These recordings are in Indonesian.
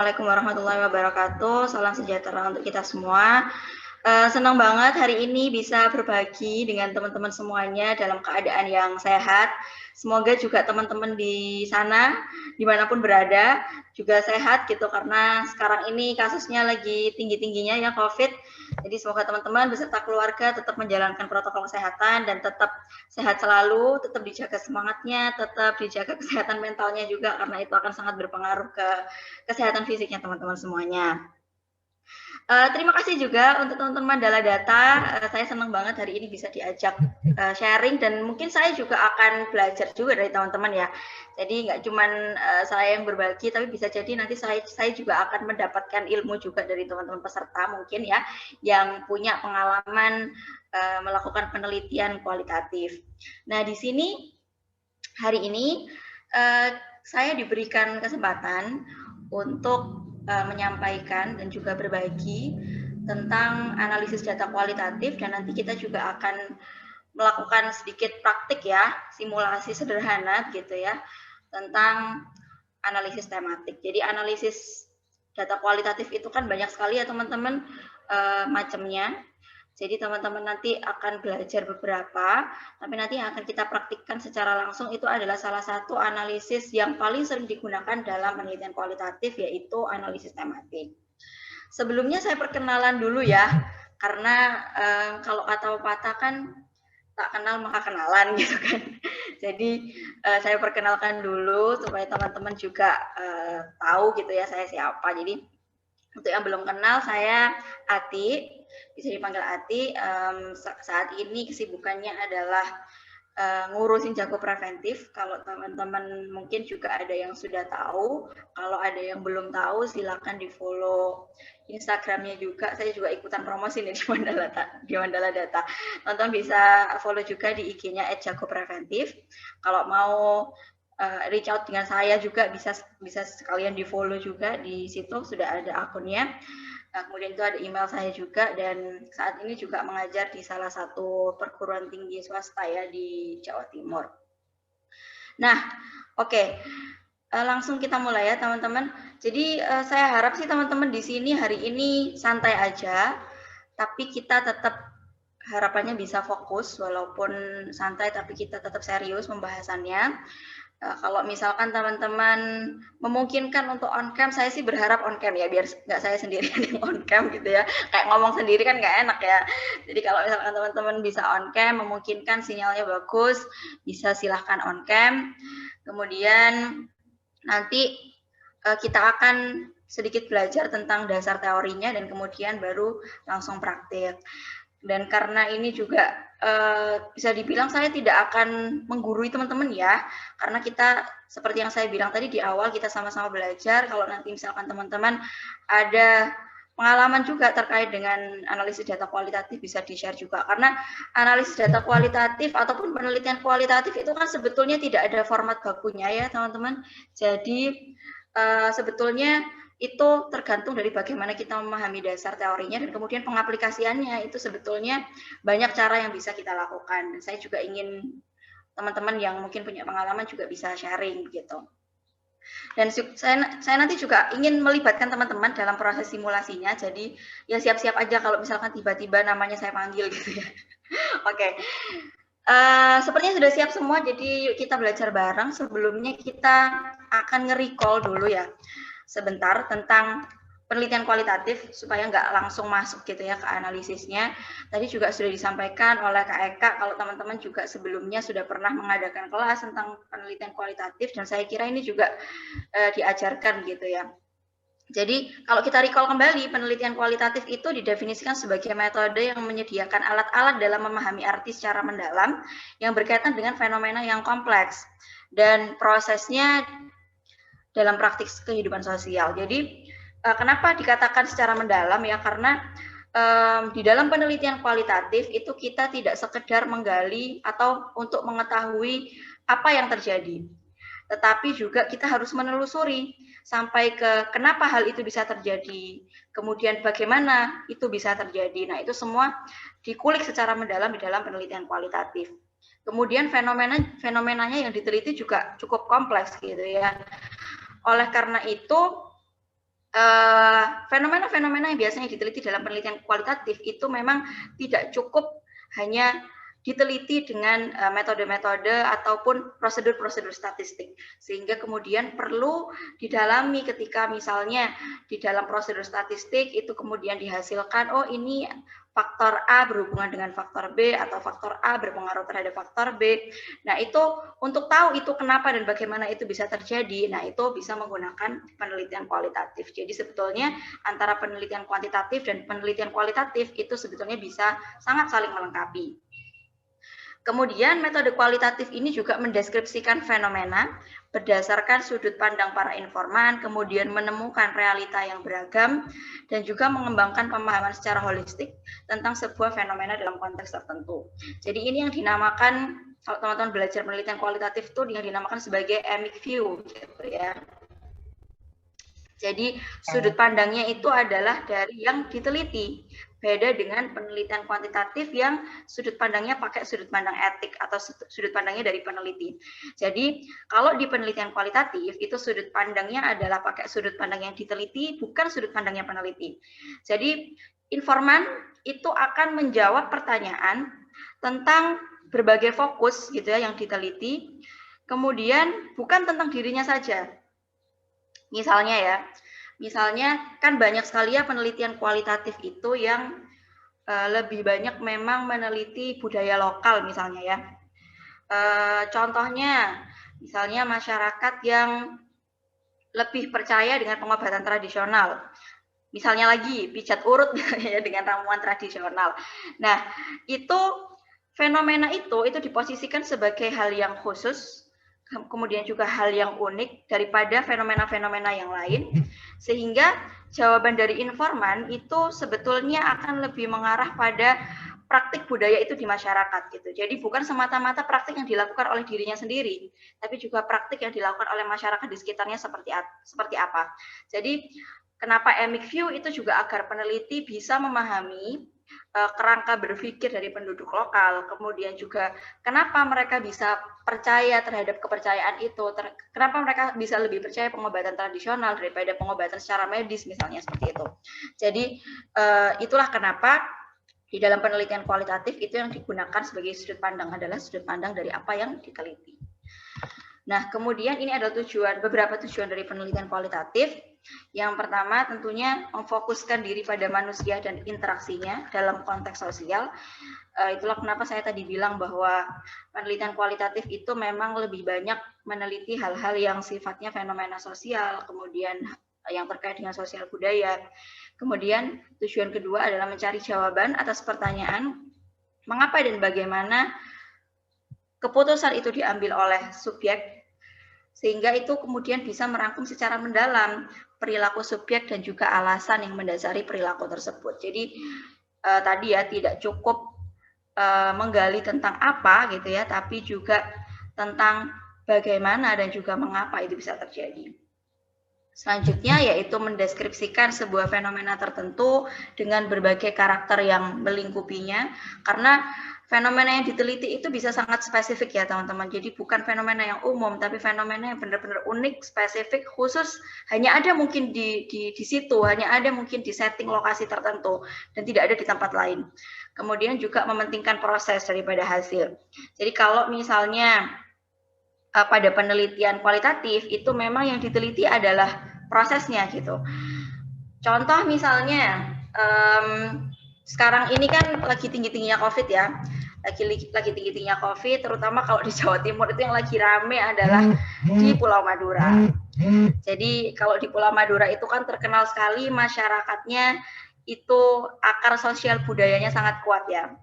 Assalamualaikum warahmatullahi wabarakatuh. Salam sejahtera untuk kita semua. Senang banget hari ini bisa berbagi dengan teman-teman semuanya dalam keadaan yang sehat. Semoga juga teman-teman di sana, dimanapun berada, juga sehat gitu karena sekarang ini kasusnya lagi tinggi-tingginya ya COVID. Jadi semoga teman-teman beserta keluarga tetap menjalankan protokol kesehatan dan tetap sehat selalu, tetap dijaga semangatnya, tetap dijaga kesehatan mentalnya juga karena itu akan sangat berpengaruh ke kesehatan fisiknya teman-teman semuanya. Terima kasih juga untuk teman-teman Mandala Data. Saya senang banget hari ini bisa diajak sharing dan mungkin saya juga akan belajar juga dari teman-teman ya. Jadi nggak cuma saya yang berbagi, tapi bisa jadi nanti saya juga akan mendapatkan ilmu juga dari teman-teman peserta mungkin ya, yang punya pengalaman melakukan penelitian kualitatif. Nah di sini hari ini saya diberikan kesempatan untuk menyampaikan dan juga berbagi tentang analisis data kualitatif dan nanti kita juga akan melakukan sedikit praktik ya, simulasi sederhana gitu ya, tentang analisis tematik. Jadi analisis data kualitatif itu kan banyak sekali ya teman-teman macamnya. Jadi teman-teman nanti akan belajar beberapa, tapi nanti yang akan kita praktikkan secara langsung itu adalah salah satu analisis yang paling sering digunakan dalam penelitian kualitatif, yaitu analisis tematik. Sebelumnya saya perkenalan dulu ya, karena kalau kata pepatah kan tak kenal maka kenalan gitu kan. Jadi saya perkenalkan dulu supaya teman-teman juga tahu gitu ya saya siapa. Jadi untuk yang belum kenal, saya Ati, bisa dipanggil Ati. Saat ini kesibukannya adalah ngurusin jago preventif. Kalau teman-teman mungkin juga ada yang sudah tahu, kalau ada yang belum tahu silakan di follow Instagramnya juga. Saya juga ikutan promosi nih di Mandala Data. Teman-teman bisa follow juga di IG-nya @jagopreventif. Kalau mau reach out dengan saya juga bisa sekalian di follow juga, di situ sudah ada akunnya. Nah, kemudian itu ada email saya juga dan saat ini juga mengajar di salah satu perguruan tinggi swasta ya di Jawa Timur. Nah, oke. Langsung kita mulai ya teman-teman. Jadi saya harap sih teman-teman di sini hari ini santai aja, tapi kita tetap harapannya bisa fokus walaupun santai tapi kita tetap serius pembahasannya. Kalau misalkan teman-teman memungkinkan untuk on cam, saya sih berharap on cam ya, biar nggak saya sendirian yang on cam gitu ya. Kayak ngomong sendiri kan nggak enak ya. Jadi kalau misalkan teman-teman bisa on cam, memungkinkan sinyalnya bagus, bisa silahkan on cam. Kemudian nanti kita akan sedikit belajar tentang dasar teorinya dan kemudian baru langsung praktik. Dan karena ini juga bisa dibilang saya tidak akan menggurui teman-teman ya, karena kita seperti yang saya bilang tadi di awal kita sama-sama belajar. Kalau nanti misalkan teman-teman ada pengalaman juga terkait dengan analisis data kualitatif bisa di-share juga, karena analisis data kualitatif ataupun penelitian kualitatif itu kan sebetulnya tidak ada format bakunya ya teman-teman. Jadi sebetulnya itu tergantung dari bagaimana kita memahami dasar teorinya dan kemudian pengaplikasiannya itu sebetulnya banyak cara yang bisa kita lakukan. Dan saya juga ingin teman-teman yang mungkin punya pengalaman juga bisa sharing gitu. Dan saya nanti juga ingin melibatkan teman-teman dalam proses simulasinya. Jadi ya siap-siap aja kalau misalkan tiba-tiba namanya saya panggil gitu ya. Oke. Sepertinya sudah siap semua, jadi yuk kita belajar bareng. Sebelumnya kita akan nge-recall dulu ya sebentar tentang penelitian kualitatif supaya nggak langsung masuk gitu ya ke analisisnya. Tadi juga sudah disampaikan oleh Kak Eka kalau teman-teman juga sebelumnya sudah pernah mengadakan kelas tentang penelitian kualitatif dan saya kira ini juga diajarkan gitu ya. Jadi kalau kita recall kembali, penelitian kualitatif itu didefinisikan sebagai metode yang menyediakan alat-alat dalam memahami arti secara mendalam yang berkaitan dengan fenomena yang kompleks dan prosesnya dalam praktik kehidupan sosial. Jadi kenapa dikatakan secara mendalam ya, karena di dalam penelitian kualitatif itu kita tidak sekedar menggali atau untuk mengetahui apa yang terjadi, tetapi juga kita harus menelusuri sampai ke kenapa hal itu bisa terjadi, kemudian bagaimana itu bisa terjadi. Nah, itu semua dikulik secara mendalam di dalam penelitian kualitatif. Kemudian fenomenanya yang diteliti juga cukup kompleks gitu ya. Oleh karena itu fenomena-fenomena yang biasanya diteliti dalam penelitian kualitatif itu memang tidak cukup hanya diteliti dengan metode-metode ataupun prosedur-prosedur statistik, sehingga kemudian perlu didalami ketika misalnya di dalam prosedur statistik itu kemudian dihasilkan, oh ini faktor A berhubungan dengan faktor B atau faktor A berpengaruh terhadap faktor B. Nah, itu untuk tahu itu kenapa dan bagaimana itu bisa terjadi, nah itu bisa menggunakan penelitian kualitatif. Jadi sebetulnya antara penelitian kuantitatif dan penelitian kualitatif itu sebetulnya bisa sangat saling melengkapi. Kemudian metode kualitatif ini juga mendeskripsikan fenomena berdasarkan sudut pandang para informan, kemudian menemukan realita yang beragam, dan juga mengembangkan pemahaman secara holistik tentang sebuah fenomena dalam konteks tertentu. Jadi ini yang dinamakan, kalau teman-teman belajar penelitian kualitatif itu yang dinamakan sebagai emic view, gitu ya. Jadi sudut pandangnya itu adalah dari yang diteliti. Beda dengan penelitian kuantitatif yang sudut pandangnya pakai sudut pandang etik atau sudut pandangnya dari peneliti. Jadi kalau di penelitian kualitatif itu sudut pandangnya adalah pakai sudut pandang yang diteliti, bukan sudut pandangnya peneliti. Jadi informan itu akan menjawab pertanyaan tentang berbagai fokus gitu ya yang diteliti. Kemudian bukan tentang dirinya saja. Misalnya kan banyak sekali ya penelitian kualitatif itu yang lebih banyak memang meneliti budaya lokal misalnya ya. Contohnya, misalnya masyarakat yang lebih percaya dengan pengobatan tradisional. Misalnya lagi pijat urut ya dengan ramuan tradisional. Nah, itu fenomena itu diposisikan sebagai hal yang khusus, kemudian juga hal yang unik daripada fenomena-fenomena yang lain, sehingga jawaban dari informan itu sebetulnya akan lebih mengarah pada praktik budaya itu di masyarakat gitu. Jadi bukan semata-mata praktik yang dilakukan oleh dirinya sendiri, tapi juga praktik yang dilakukan oleh masyarakat di sekitarnya seperti apa. Jadi kenapa emic view itu juga agar peneliti bisa memahami kerangka berpikir dari penduduk lokal, kemudian juga kenapa mereka bisa percaya terhadap kepercayaan itu, kenapa mereka bisa lebih percaya pengobatan tradisional daripada pengobatan secara medis misalnya seperti itu. Jadi itulah kenapa di dalam penelitian kualitatif itu yang digunakan sebagai sudut pandang adalah sudut pandang dari apa yang diteliti. Nah, kemudian ini adalah beberapa tujuan dari penelitian kualitatif. Yang pertama tentunya memfokuskan diri pada manusia dan interaksinya dalam konteks sosial. Itulah kenapa saya tadi bilang bahwa penelitian kualitatif itu memang lebih banyak meneliti hal-hal yang sifatnya fenomena sosial, kemudian yang terkait dengan sosial budaya. Kemudian tujuan kedua adalah mencari jawaban atas pertanyaan mengapa dan bagaimana keputusan itu diambil oleh subjek, sehingga itu kemudian bisa merangkum secara mendalam perilaku subjek dan juga alasan yang mendasari perilaku tersebut. Jadi tadi ya tidak cukup menggali tentang apa gitu ya, tapi juga tentang bagaimana dan juga mengapa itu bisa terjadi. Selanjutnya yaitu mendeskripsikan sebuah fenomena tertentu dengan berbagai karakter yang melingkupinya, karena fenomena yang diteliti itu bisa sangat spesifik ya teman-teman. Jadi bukan fenomena yang umum, tapi fenomena yang benar-benar unik, spesifik, khusus, hanya ada mungkin di situ, hanya ada mungkin di setting lokasi tertentu, dan tidak ada di tempat lain. Kemudian juga mementingkan proses daripada hasil. Jadi kalau misalnya pada penelitian kualitatif itu memang yang diteliti adalah prosesnya gitu. Contoh misalnya sekarang ini kan lagi tinggi-tingginya COVID ya, lagi tinggi-tingginya COVID, terutama kalau di Jawa Timur itu yang lagi rame adalah di Pulau Madura. Jadi kalau di Pulau Madura itu kan terkenal sekali masyarakatnya itu akar sosial budayanya sangat kuat ya.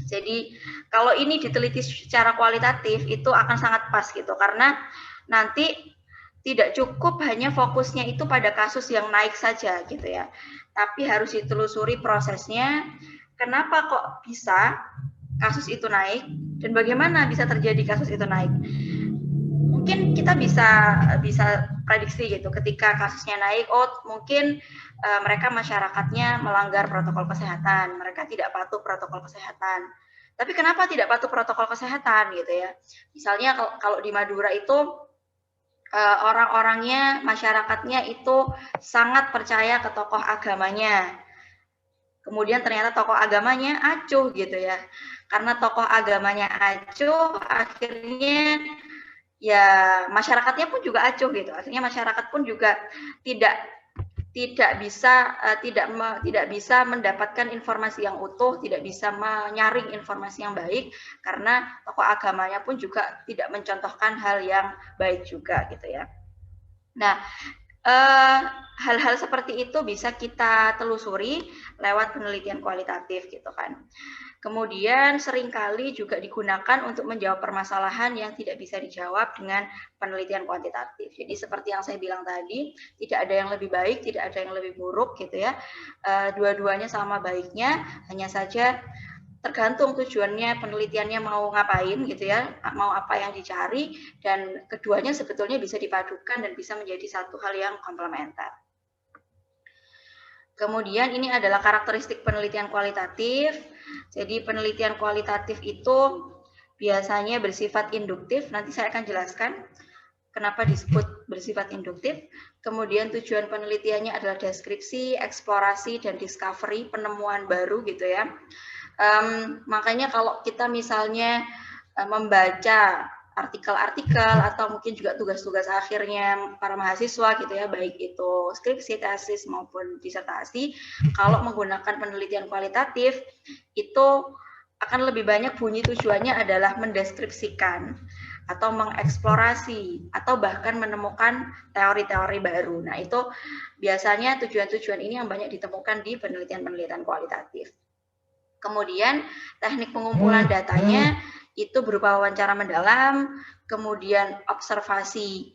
Jadi kalau ini diteliti secara kualitatif itu akan sangat pas gitu, karena nanti tidak cukup hanya fokusnya itu pada kasus yang naik saja gitu ya, tapi harus ditelusuri prosesnya, kenapa kok bisa kasus itu naik dan bagaimana bisa terjadi kasus itu naik. Mungkin kita bisa prediksi gitu, ketika kasusnya naik, oh mungkin mereka masyarakatnya melanggar protokol kesehatan, mereka tidak patuh protokol kesehatan. Tapi kenapa tidak patuh protokol kesehatan gitu ya? Misalnya kalau di Madura itu orang-orangnya, masyarakatnya itu sangat percaya ke tokoh agamanya. Kemudian ternyata tokoh agamanya acuh gitu ya. Karena tokoh agamanya acuh, akhirnya ya masyarakatnya pun juga acuh gitu. Akhirnya masyarakat pun juga tidak tidak bisa mendapatkan informasi yang utuh, tidak bisa menyaring informasi yang baik karena tokoh agamanya pun juga tidak mencontohkan hal yang baik juga gitu ya. Nah, hal-hal seperti itu bisa kita telusuri lewat penelitian kualitatif gitu kan. Kemudian seringkali juga digunakan untuk menjawab permasalahan yang tidak bisa dijawab dengan penelitian kuantitatif. Jadi seperti yang saya bilang tadi, tidak ada yang lebih baik, tidak ada yang lebih buruk gitu ya. Dua-duanya sama baiknya, hanya saja tergantung tujuannya, penelitiannya mau ngapain gitu ya, mau apa yang dicari, dan keduanya sebetulnya bisa dipadukan dan bisa menjadi satu hal yang komplementer. Kemudian ini adalah karakteristik penelitian kualitatif. Jadi penelitian kualitatif itu biasanya bersifat induktif, nanti saya akan jelaskan kenapa disebut bersifat induktif. Kemudian tujuan penelitiannya adalah deskripsi, eksplorasi, dan discovery, penemuan baru gitu ya. Makanya kalau kita misalnya membaca artikel-artikel atau mungkin juga tugas-tugas akhirnya para mahasiswa gitu ya, baik itu skripsi, tesis maupun disertasi, kalau menggunakan penelitian kualitatif itu akan lebih banyak bunyi tujuannya adalah mendeskripsikan atau mengeksplorasi atau bahkan menemukan teori-teori baru. Nah, itu biasanya tujuan-tujuan ini yang banyak ditemukan di penelitian-penelitian kualitatif. Kemudian teknik pengumpulan datanya itu berupa wawancara mendalam, kemudian observasi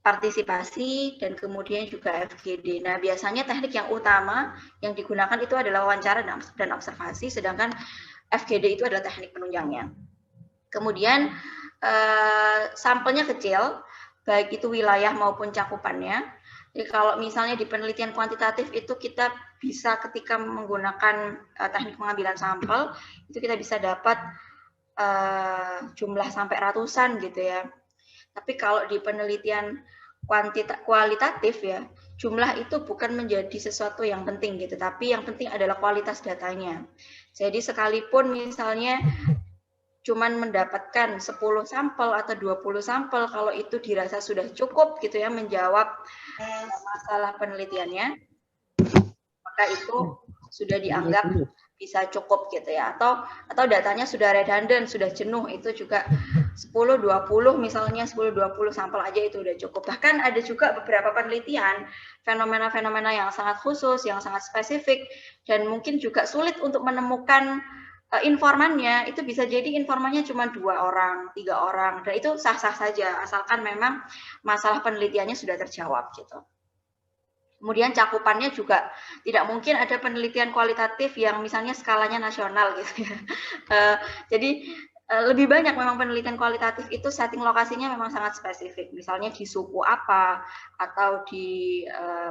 partisipasi, dan kemudian juga FGD. Nah, biasanya teknik yang utama yang digunakan itu adalah wawancara dan observasi, sedangkan FGD itu adalah teknik penunjangnya. Kemudian sampelnya kecil, baik itu wilayah maupun cakupannya. Jadi kalau misalnya di penelitian kuantitatif itu kita bisa ketika menggunakan teknik pengambilan sampel, itu kita bisa dapat jumlah sampai ratusan gitu ya. Tapi kalau di penelitian kualitatif ya, jumlah itu bukan menjadi sesuatu yang penting gitu, tapi yang penting adalah kualitas datanya. Jadi sekalipun misalnya cuman mendapatkan 10 sampel atau 20 sampel, kalau itu dirasa sudah cukup gitu ya menjawab masalah penelitiannya, maka itu sudah dianggap bisa cukup gitu ya, atau datanya sudah redundant, sudah jenuh, itu juga 10-20 misalnya 10-20 sampel aja itu udah cukup. Bahkan ada juga beberapa penelitian fenomena-fenomena yang sangat khusus, yang sangat spesifik, dan mungkin juga sulit untuk menemukan informannya, itu bisa jadi informannya cuma 2 orang, 3 orang, dan itu sah-sah saja, asalkan memang masalah penelitiannya sudah terjawab gitu. Kemudian cakupannya juga tidak mungkin ada penelitian kualitatif yang misalnya skalanya nasional gitu ya. Jadi lebih banyak memang penelitian kualitatif itu setting lokasinya memang sangat spesifik, misalnya di suku apa atau di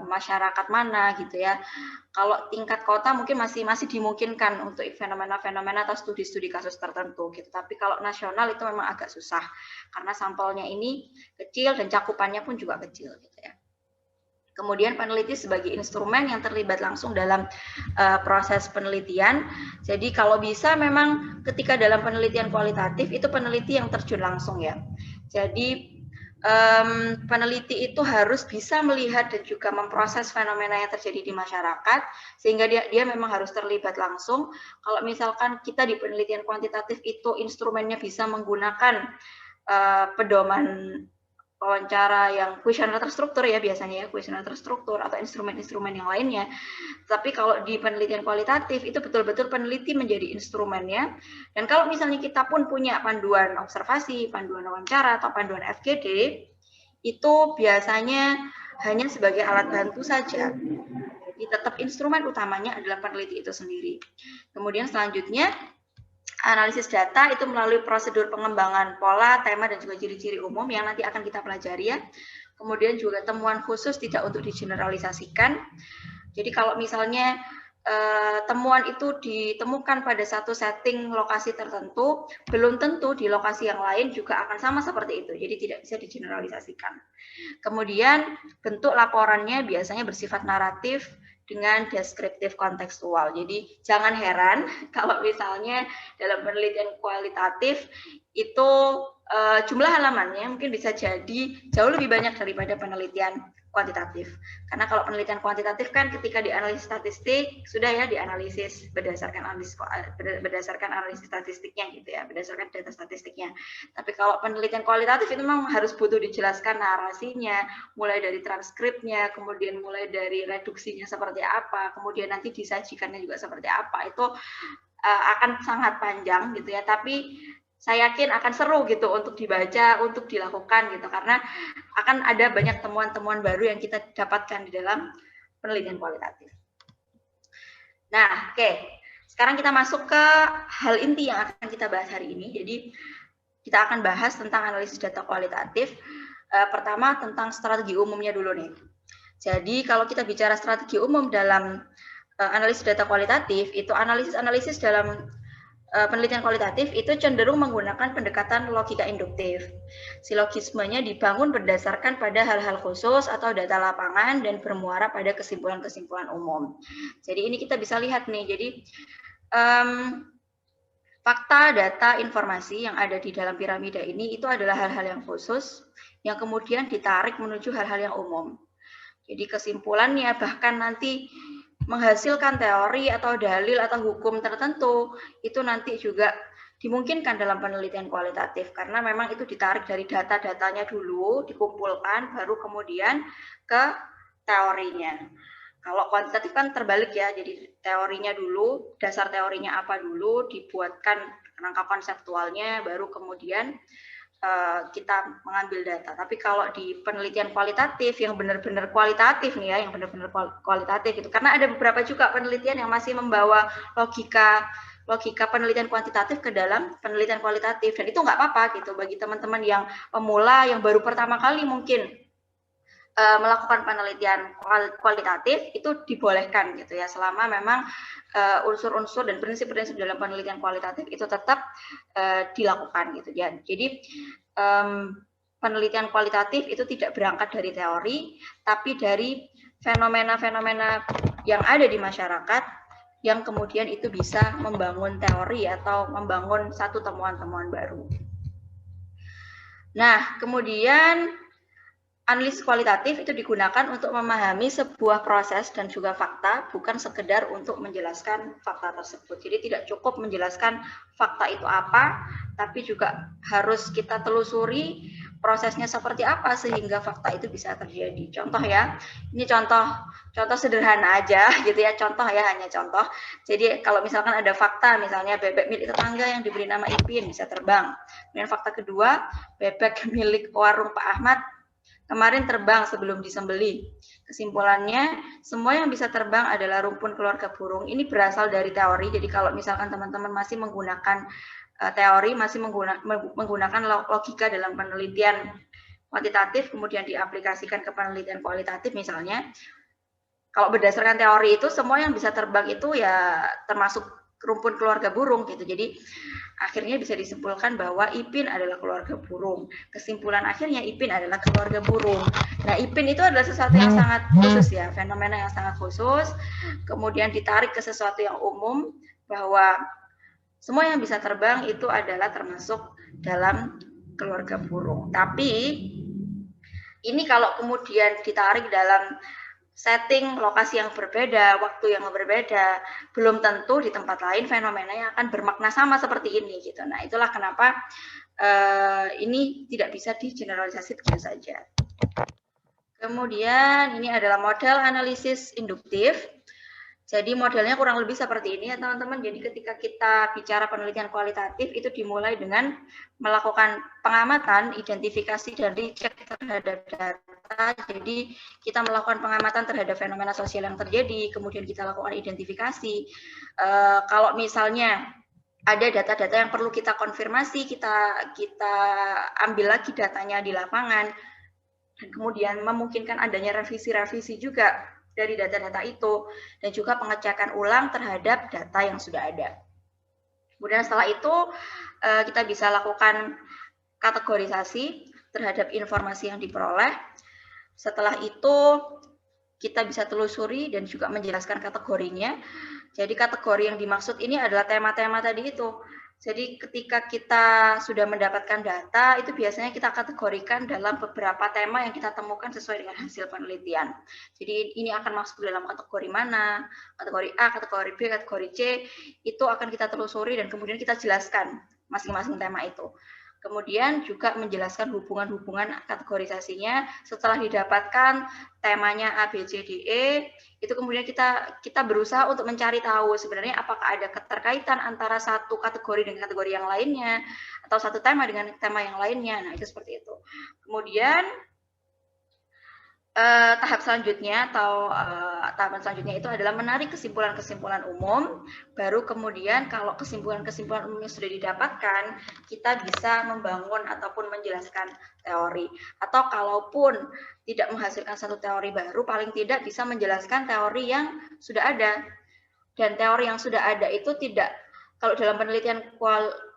masyarakat mana gitu ya. Kalau tingkat kota mungkin masih dimungkinkan untuk fenomena-fenomena atau studi-studi kasus tertentu gitu. Tapi kalau nasional itu memang agak susah karena sampelnya ini kecil dan cakupannya pun juga kecil gitu ya. Kemudian peneliti sebagai instrumen yang terlibat langsung dalam proses penelitian. Jadi kalau bisa memang ketika dalam penelitian kualitatif itu peneliti yang terjun langsung ya. Jadi peneliti itu harus bisa melihat dan juga memproses fenomena yang terjadi di masyarakat, sehingga dia memang harus terlibat langsung. Kalau misalkan kita di penelitian kuantitatif itu instrumennya bisa menggunakan pedoman wawancara yang kuesioner terstruktur ya biasanya ya, kuesioner terstruktur atau instrumen-instrumen yang lainnya. Tapi kalau di penelitian kualitatif itu betul-betul peneliti menjadi instrumennya. Dan kalau misalnya kita pun punya panduan observasi, panduan wawancara atau panduan FGD, itu biasanya hanya sebagai alat bantu saja. Jadi tetap instrumen utamanya adalah peneliti itu sendiri. Kemudian selanjutnya analisis data itu melalui prosedur pengembangan pola, tema, dan juga ciri-ciri umum yang nanti akan kita pelajari ya. Kemudian juga temuan khusus tidak untuk digeneralisasikan. Jadi kalau misalnya temuan itu ditemukan pada satu setting lokasi tertentu, belum tentu di lokasi yang lain juga akan sama seperti itu. Jadi tidak bisa digeneralisasikan. Kemudian bentuk laporannya biasanya bersifat naratif dengan deskriptif kontekstual. Jadi jangan heran kalau misalnya dalam penelitian kualitatif itu jumlah halamannya mungkin bisa jadi jauh lebih banyak daripada penelitian kuantitatif. Karena kalau penelitian kuantitatif kan ketika dianalisis statistik sudah ya dianalisis berdasarkan analisis statistiknya gitu ya, berdasarkan data statistiknya. Tapi kalau penelitian kualitatif itu memang harus butuh dijelaskan narasinya, mulai dari transkripnya, kemudian mulai dari reduksinya seperti apa, kemudian nanti disajikannya juga seperti apa. Itu akan sangat panjang gitu ya, tapi saya yakin akan seru gitu untuk dibaca, untuk dilakukan gitu, karena akan ada banyak temuan-temuan baru yang kita dapatkan di dalam penelitian kualitatif. Nah, oke. Sekarang kita masuk ke hal inti yang akan kita bahas hari ini. Jadi, kita akan bahas tentang analisis data kualitatif. Pertama, tentang strategi umumnya dulu nih. Jadi, kalau kita bicara strategi umum dalam analisis data kualitatif, itu analisis dalam penelitian kualitatif itu cenderung menggunakan pendekatan logika induktif. Silogismenya dibangun berdasarkan pada hal-hal khusus atau data lapangan dan bermuara pada kesimpulan-kesimpulan umum. Jadi ini kita bisa lihat nih, jadi fakta, data, informasi yang ada di dalam piramida ini itu adalah hal-hal yang khusus yang kemudian ditarik menuju hal-hal yang umum. Jadi kesimpulannya bahkan nanti menghasilkan teori atau dalil atau hukum tertentu itu nanti juga dimungkinkan dalam penelitian kualitatif karena memang itu ditarik dari data-datanya dulu, dikumpulkan, baru kemudian ke teorinya. Kalau kuantitatif kan terbalik ya, jadi teorinya dulu, dasar teorinya apa dulu, dibuatkan rangka konseptualnya, baru kemudian kita mengambil data. Tapi kalau di penelitian kualitatif yang benar-benar kualitatif nih ya, yang benar-benar kualitatif itu, karena ada beberapa juga penelitian yang masih membawa logika penelitian kuantitatif ke dalam penelitian kualitatif, dan itu nggak apa-apa gitu bagi teman-teman yang pemula yang baru pertama kali mungkin melakukan penelitian kualitatif itu dibolehkan gitu ya, selama memang unsur-unsur dan prinsip-prinsip dalam penelitian kualitatif itu tetap dilakukan gitu ya. Jadi penelitian kualitatif itu tidak berangkat dari teori, tapi dari fenomena-fenomena yang ada di masyarakat yang kemudian itu bisa membangun teori atau membangun satu temuan-temuan baru. Nah, kemudian analisis kualitatif itu digunakan untuk memahami sebuah proses dan juga fakta, bukan sekedar untuk menjelaskan fakta tersebut. Jadi tidak cukup menjelaskan fakta itu apa, tapi juga harus kita telusuri prosesnya seperti apa sehingga fakta itu bisa terjadi. Contoh ya, ini contoh sederhana aja gitu ya, contoh ya, hanya contoh. Jadi kalau misalkan ada fakta, misalnya bebek milik tetangga yang diberi nama Ipin bisa terbang. Kemudian fakta kedua, bebek milik warung Pak Ahmad kemarin terbang sebelum disembelih. Kesimpulannya, semua yang bisa terbang adalah rumpun keluarga burung. Ini berasal dari teori, jadi kalau misalkan teman-teman masih menggunakan teori, masih menggunakan logika dalam penelitian kuantitatif, kemudian diaplikasikan ke penelitian kualitatif misalnya, kalau berdasarkan teori itu, semua yang bisa terbang itu ya termasuk rumpun keluarga burung gitu. Jadi akhirnya bisa disimpulkan bahwa Ipin adalah keluarga burung. Kesimpulan akhirnya Ipin adalah keluarga burung. Nah, Ipin itu adalah sesuatu yang sangat khusus ya, fenomena yang sangat khusus. Kemudian ditarik ke sesuatu yang umum bahwa semua yang bisa terbang itu adalah termasuk dalam keluarga burung. Tapi ini kalau kemudian ditarik dalam setting lokasi yang berbeda, waktu yang berbeda, belum tentu di tempat lain fenomenanya akan bermakna sama seperti ini gitu. Nah, itulah kenapa ini tidak bisa digeneralisasi begitu saja. Kemudian ini adalah model analisis induktif. Jadi modelnya kurang lebih seperti ini ya teman-teman. Jadi ketika kita bicara penelitian kualitatif itu dimulai dengan melakukan pengamatan, identifikasi dan recheck terhadap data. Jadi kita melakukan pengamatan terhadap fenomena sosial yang terjadi, kemudian kita lakukan identifikasi. Kalau misalnya ada data-data yang perlu kita konfirmasi, kita ambil lagi datanya di lapangan, dan kemudian memungkinkan adanya revisi-revisi juga dari data-data itu, dan juga pengecekan ulang terhadap data yang sudah ada. Kemudian setelah itu kita bisa lakukan kategorisasi terhadap informasi yang diperoleh. Setelah itu kita bisa telusuri dan juga menjelaskan kategorinya. Jadi kategori yang dimaksud ini adalah tema-tema tadi itu. Jadi ketika kita sudah mendapatkan data, itu biasanya kita kategorikan dalam beberapa tema yang kita temukan sesuai dengan hasil penelitian. Jadi ini akan masuk dalam kategori mana, kategori A, kategori B, kategori C, itu akan kita telusuri dan kemudian kita jelaskan masing-masing tema itu. Kemudian juga menjelaskan hubungan-hubungan kategorisasinya setelah didapatkan temanya A, B, C, D, E, itu kemudian kita berusaha untuk mencari tahu sebenarnya apakah ada keterkaitan antara satu kategori dengan kategori yang lainnya, atau satu tema dengan tema yang lainnya. Nah, itu seperti itu. Kemudian tahap selanjutnya atau tahapan selanjutnya itu adalah menarik kesimpulan-kesimpulan umum. Baru kemudian kalau kesimpulan-kesimpulan umumnya sudah didapatkan, kita bisa membangun ataupun menjelaskan teori. Atau kalaupun tidak menghasilkan satu teori baru, paling tidak bisa menjelaskan teori yang sudah ada. Dan teori yang sudah ada itu tidak, kalau dalam penelitian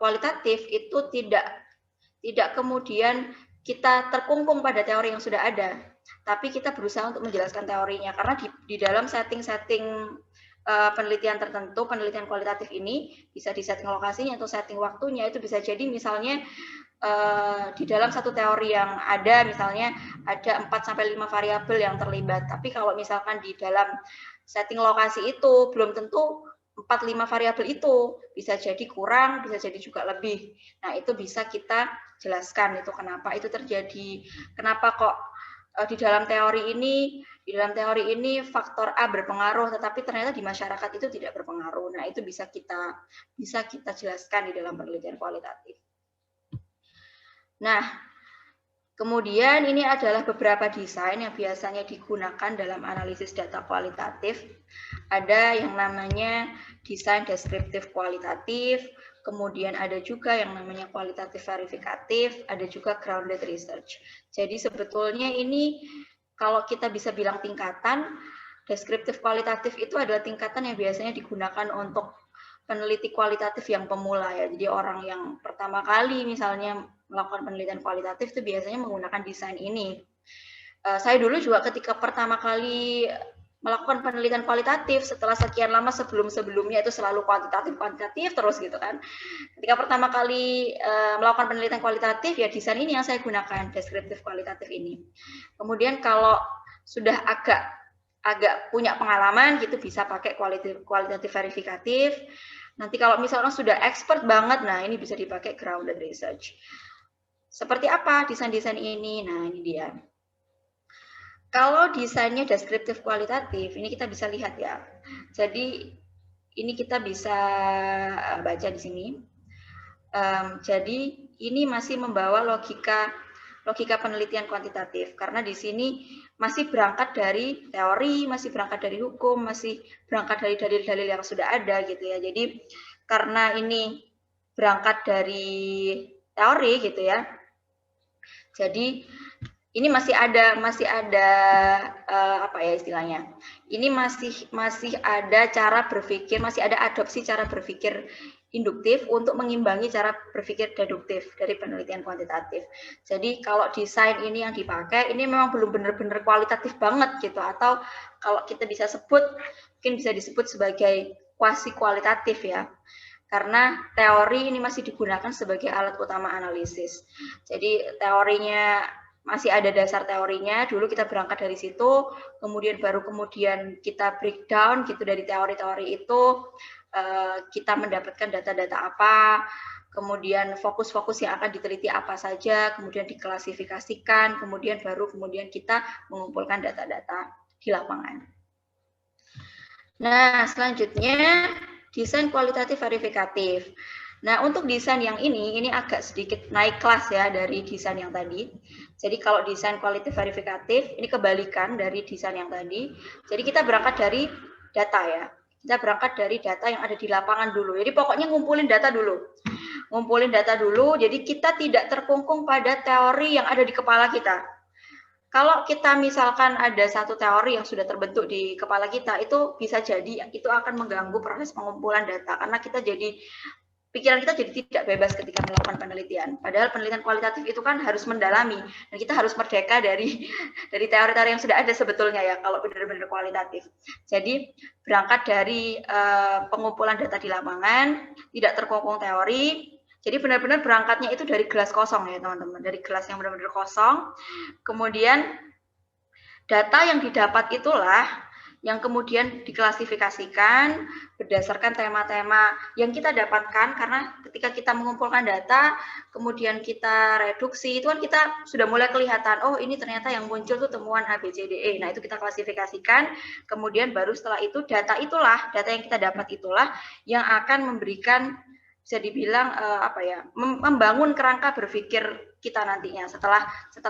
kualitatif itu tidak kemudian kita terkungkung pada teori yang sudah ada, tapi kita berusaha untuk menjelaskan teorinya, karena di dalam setting-setting penelitian tertentu, penelitian kualitatif ini bisa di setting lokasinya atau setting waktunya. Itu bisa jadi misalnya di dalam satu teori yang ada, misalnya ada 4-5 variabel yang terlibat, tapi kalau misalkan di dalam setting lokasi itu belum tentu 4-5 variabel itu, bisa jadi kurang, bisa jadi juga lebih. Nah, itu bisa kita jelaskan itu kenapa itu terjadi, kenapa kok di dalam teori ini faktor A berpengaruh, tetapi ternyata di masyarakat itu tidak berpengaruh. Nah, itu bisa kita jelaskan di dalam penelitian kualitatif. Nah, kemudian ini adalah beberapa desain yang biasanya digunakan dalam analisis data kualitatif. Ada yang namanya desain deskriptif kualitatif, kemudian ada juga yang namanya kualitatif verifikatif, ada juga grounded research. Jadi sebetulnya ini kalau kita bisa bilang tingkatan, deskriptif kualitatif itu adalah tingkatan yang biasanya digunakan untuk peneliti kualitatif yang pemula ya. Jadi orang yang pertama kali misalnya melakukan penelitian kualitatif itu biasanya menggunakan desain ini. Saya dulu juga ketika pertama kali melakukan penelitian kualitatif, setelah sekian lama sebelum-sebelumnya itu selalu kuantitatif terus gitu kan. Ketika pertama kali melakukan penelitian kualitatif, ya desain ini yang saya gunakan, deskriptif kualitatif ini. Kemudian kalau sudah agak punya pengalaman gitu bisa pakai kualitatif verifikatif. Nanti kalau misalnya sudah expert banget, nah ini bisa dipakai grounded research. Seperti apa desain-desain ini? Nah, ini dia. Kalau desainnya deskriptif kualitatif, ini kita bisa lihat ya. Jadi ini kita bisa baca di sini. Jadi ini masih membawa logika penelitian kuantitatif, karena di sini masih berangkat dari teori, masih berangkat dari hukum, masih berangkat dari dalil-dalil yang sudah ada gitu ya. Jadi karena ini berangkat dari teori gitu ya. Jadi ini masih ada apa ya istilahnya? Ini masih ada cara berpikir, masih ada adopsi cara berpikir induktif untuk mengimbangi cara berpikir deduktif dari penelitian kuantitatif. Jadi kalau desain ini yang dipakai, ini memang belum benar-benar kualitatif banget gitu, atau kalau kita bisa sebut, mungkin bisa disebut sebagai kuasi kualitatif ya. Karena teori ini masih digunakan sebagai alat utama analisis. Jadi teorinya masih ada dasar teorinya, dulu kita berangkat dari situ, kemudian kita breakdown gitu dari teori-teori itu, kita mendapatkan data-data apa, kemudian fokus-fokus yang akan diteliti apa saja, kemudian diklasifikasikan, kemudian kita mengumpulkan data-data di lapangan. Nah, selanjutnya desain kualitatif verifikatif. Nah, untuk desain yang ini agak sedikit naik kelas ya dari desain yang tadi. Jadi kalau desain kualitatif verifikatif, ini kebalikan dari desain yang tadi. Jadi kita berangkat dari data ya. Kita berangkat dari data yang ada di lapangan dulu. Jadi pokoknya ngumpulin data dulu. Jadi kita tidak terkungkung pada teori yang ada di kepala kita. Kalau kita misalkan ada satu teori yang sudah terbentuk di kepala kita, itu bisa jadi itu akan mengganggu proses pengumpulan data karena kita jadi pikiran kita jadi tidak bebas ketika melakukan penelitian. Padahal penelitian kualitatif itu kan harus mendalami dan kita harus merdeka dari teori-teori yang sudah ada sebetulnya ya kalau benar-benar kualitatif. Jadi berangkat dari pengumpulan data di lapangan, tidak terkungkung teori. Jadi benar-benar berangkatnya itu dari gelas kosong ya teman-teman, dari gelas yang benar-benar kosong. Kemudian data yang didapat itulah yang kemudian diklasifikasikan berdasarkan tema-tema yang kita dapatkan, karena ketika kita mengumpulkan data, kemudian kita reduksi, itu kan kita sudah mulai kelihatan, oh ini ternyata yang muncul tuh temuan A, B, C, D, E. Nah itu kita klasifikasikan, kemudian baru setelah itu data yang kita dapat itulah yang akan memberikan, bisa dibilang membangun kerangka berpikir kita nantinya setelah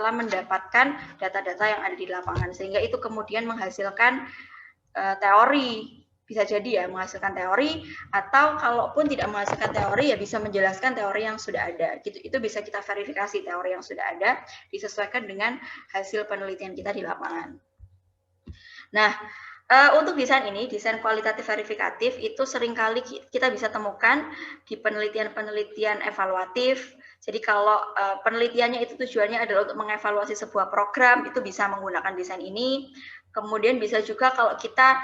mendapatkan data-data yang ada di lapangan, sehingga itu kemudian menghasilkan teori, bisa jadi ya menghasilkan teori, atau kalaupun tidak menghasilkan teori ya bisa menjelaskan teori yang sudah ada. Itu bisa kita verifikasi teori yang sudah ada disesuaikan dengan hasil penelitian kita di lapangan. Nah, untuk desain ini, desain kualitatif verifikatif itu seringkali kita bisa temukan di penelitian-penelitian evaluatif. Jadi kalau penelitiannya itu tujuannya adalah untuk mengevaluasi sebuah program, itu bisa menggunakan desain ini. Kemudian bisa juga kalau kita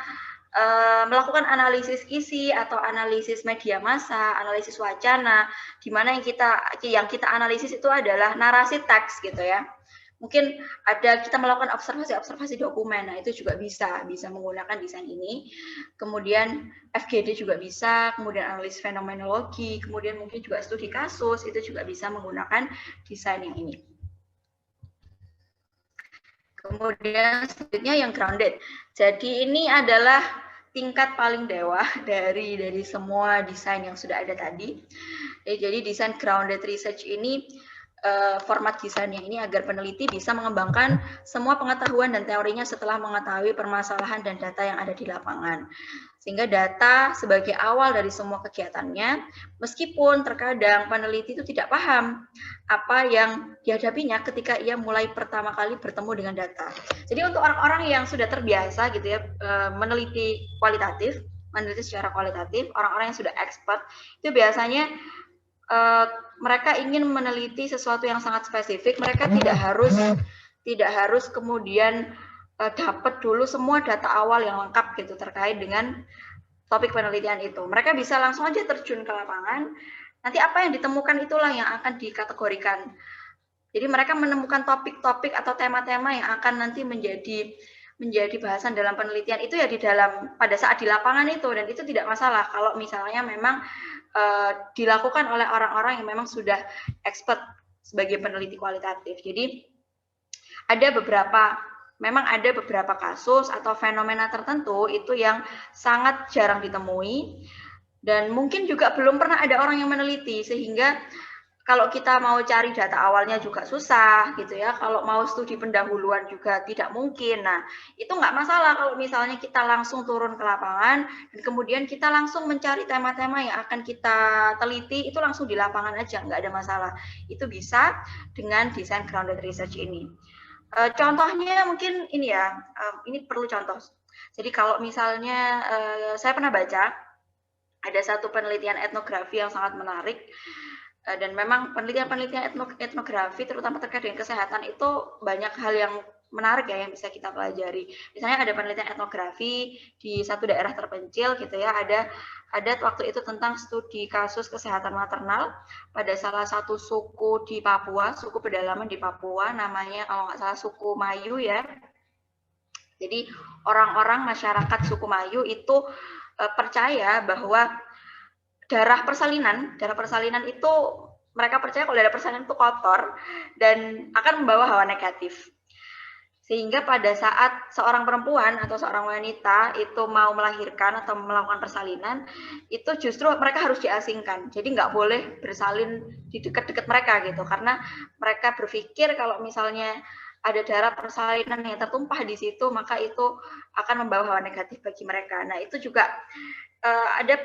melakukan analisis isi atau analisis media massa, analisis wacana, di mana yang kita analisis itu adalah narasi teks gitu ya. Mungkin kita melakukan observasi dokumen, nah itu juga bisa menggunakan desain ini. Kemudian FGD juga bisa, kemudian analisis fenomenologi, kemudian mungkin juga studi kasus, itu juga bisa menggunakan desain yang ini. Kemudian selanjutnya yang grounded. Jadi ini adalah tingkat paling dewa dari semua desain yang sudah ada tadi. Jadi desain grounded research ini format desainnya ini agar peneliti bisa mengembangkan semua pengetahuan dan teorinya setelah mengetahui permasalahan dan data yang ada di lapangan. Sehingga data sebagai awal dari semua kegiatannya, meskipun terkadang peneliti itu tidak paham apa yang dihadapinya ketika ia mulai pertama kali bertemu dengan data. Jadi untuk orang-orang yang sudah terbiasa gitu ya meneliti secara kualitatif, orang-orang yang sudah expert, itu biasanya mereka ingin meneliti sesuatu yang sangat spesifik, mereka tidak harus kemudian dapat dulu semua data awal yang lengkap gitu terkait dengan topik penelitian itu. Mereka bisa langsung aja terjun ke lapangan, nanti apa yang ditemukan itulah yang akan dikategorikan. Jadi mereka menemukan topik-topik atau tema-tema yang akan nanti menjadi bahasan dalam penelitian itu ya pada saat di lapangan itu, dan itu tidak masalah kalau misalnya memang dilakukan oleh orang-orang yang memang sudah expert sebagai peneliti kualitatif. Jadi memang ada beberapa kasus atau fenomena tertentu itu yang sangat jarang ditemui dan mungkin juga belum pernah ada orang yang meneliti, sehingga kalau kita mau cari data awalnya juga susah gitu ya, kalau mau studi pendahuluan juga tidak mungkin. Nah, itu nggak masalah kalau misalnya kita langsung turun ke lapangan dan kemudian kita langsung mencari tema-tema yang akan kita teliti, itu langsung di lapangan aja, nggak ada masalah. Itu bisa dengan desain grounded research ini. Contohnya mungkin ini ya, ini perlu contoh. Jadi kalau misalnya saya pernah baca, ada satu penelitian etnografi yang sangat menarik, dan memang penelitian-penelitian etnografi terutama terkait dengan kesehatan itu banyak hal yang menarik ya yang bisa kita pelajari. Misalnya ada penelitian etnografi di satu daerah terpencil gitu ya, ada waktu itu tentang studi kasus kesehatan maternal pada salah satu suku di Papua, suku pedalaman di Papua, namanya kalau nggak salah suku Mayu ya. Jadi orang-orang masyarakat suku Mayu itu percaya bahwa darah persalinan itu mereka percaya kalau darah persalinan itu kotor dan akan membawa hawa negatif. Sehingga pada saat seorang perempuan atau seorang wanita itu mau melahirkan atau melakukan persalinan, itu justru mereka harus diasingkan. Jadi nggak boleh bersalin di dekat-dekat mereka gitu, karena mereka berpikir kalau misalnya ada darah persalinan yang tertumpah di situ, maka itu akan membawa hawa negatif bagi mereka. Nah, itu juga ada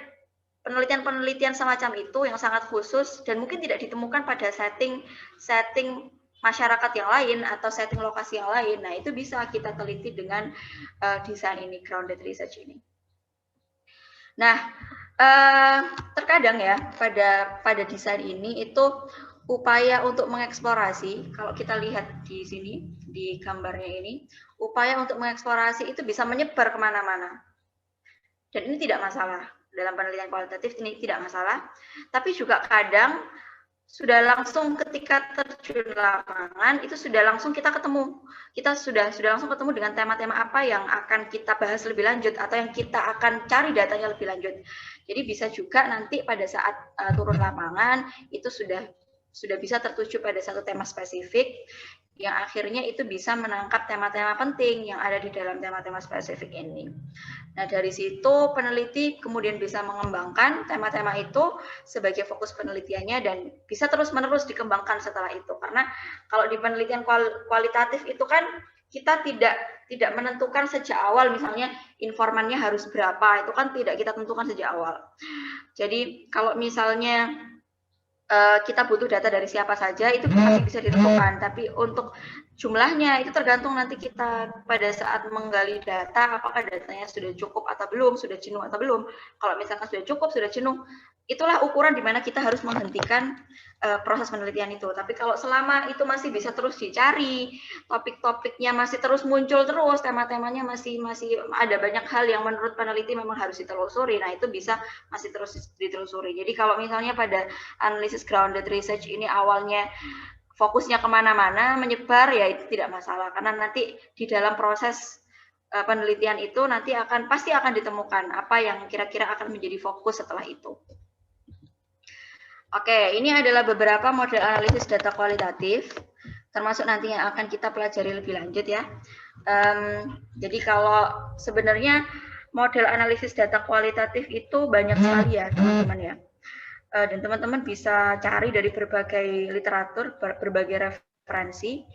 penelitian-penelitian semacam itu yang sangat khusus dan mungkin tidak ditemukan pada setting masyarakat yang lain atau setting lokasi yang lain. Nah, itu bisa kita teliti dengan desain ini, grounded research ini. Nah, terkadang ya pada desain ini itu upaya untuk mengeksplorasi, kalau kita lihat di sini, di gambarnya ini, upaya untuk mengeksplorasi itu bisa menyebar kemana-mana. Dan ini tidak masalah. Dalam penelitian kualitatif ini tidak masalah. Tapi juga kadang sudah langsung ketika terjun lapangan itu sudah langsung kita ketemu, kita sudah langsung ketemu dengan tema-tema apa yang akan kita bahas lebih lanjut atau yang kita akan cari datanya lebih lanjut. Jadi bisa juga nanti pada saat turun lapangan itu sudah bisa tertuju pada satu tema spesifik yang akhirnya itu bisa menangkap tema-tema penting yang ada di dalam tema-tema spesifik ini. Nah, dari situ peneliti kemudian bisa mengembangkan tema-tema itu sebagai fokus penelitiannya dan bisa terus-menerus dikembangkan setelah itu. Karena kalau di penelitian kualitatif itu kan kita tidak menentukan sejak awal, misalnya informannya harus berapa, itu kan tidak kita tentukan sejak awal. Jadi kalau misalnya kita butuh data dari siapa saja itu masih bisa ditentukan, tapi untuk jumlahnya itu tergantung nanti kita pada saat menggali data apakah datanya sudah cukup atau belum, sudah jenuh atau belum. Kalau misalkan sudah cukup, sudah jenuh, itulah ukuran di mana kita harus menghentikan proses penelitian itu. Tapi kalau selama itu masih bisa terus dicari, topik-topiknya masih terus muncul terus, tema-temanya masih ada banyak hal yang menurut peneliti memang harus ditelusuri. Nah, itu bisa masih terus ditelusuri. Jadi kalau misalnya pada analisis grounded research ini awalnya fokusnya kemana-mana, menyebar, ya itu tidak masalah. Karena nanti di dalam proses penelitian itu nanti pasti akan ditemukan apa yang kira-kira akan menjadi fokus setelah itu. Oke, ini adalah beberapa model analisis data kualitatif, termasuk nanti yang akan kita pelajari lebih lanjut ya. Jadi kalau sebenarnya model analisis data kualitatif itu banyak sekali ya teman-teman ya. Dan teman-teman bisa cari dari berbagai literatur, berbagai referensi.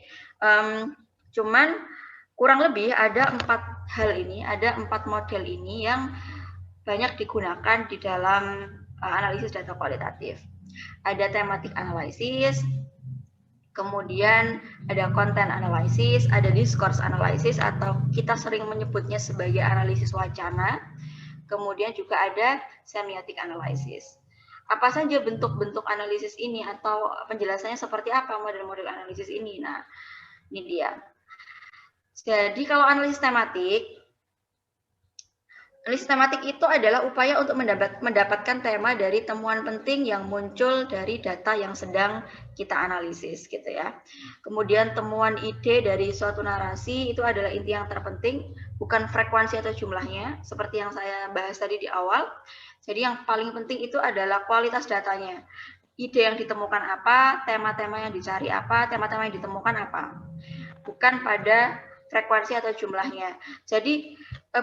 Cuman kurang lebih ada 4 hal ini, ada 4 model ini yang banyak digunakan di dalam analisis data kualitatif. Ada thematic analysis, kemudian ada content analysis, ada discourse analysis atau kita sering menyebutnya sebagai analisis wacana, kemudian juga ada semiotic analysis. Apa saja bentuk-bentuk analisis ini atau penjelasannya seperti apa model-model analisis ini? Nah, ini dia. Jadi kalau analisis tematik itu adalah upaya untuk mendapatkan tema dari temuan penting yang muncul dari data yang sedang kita analisis gitu ya. Kemudian temuan ide dari suatu narasi itu adalah inti yang terpenting, bukan frekuensi atau jumlahnya, seperti yang saya bahas tadi di awal. Jadi yang paling penting itu adalah kualitas datanya. Ide yang ditemukan apa, tema-tema yang dicari apa, tema-tema yang ditemukan apa. Bukan pada frekuensi atau jumlahnya. Jadi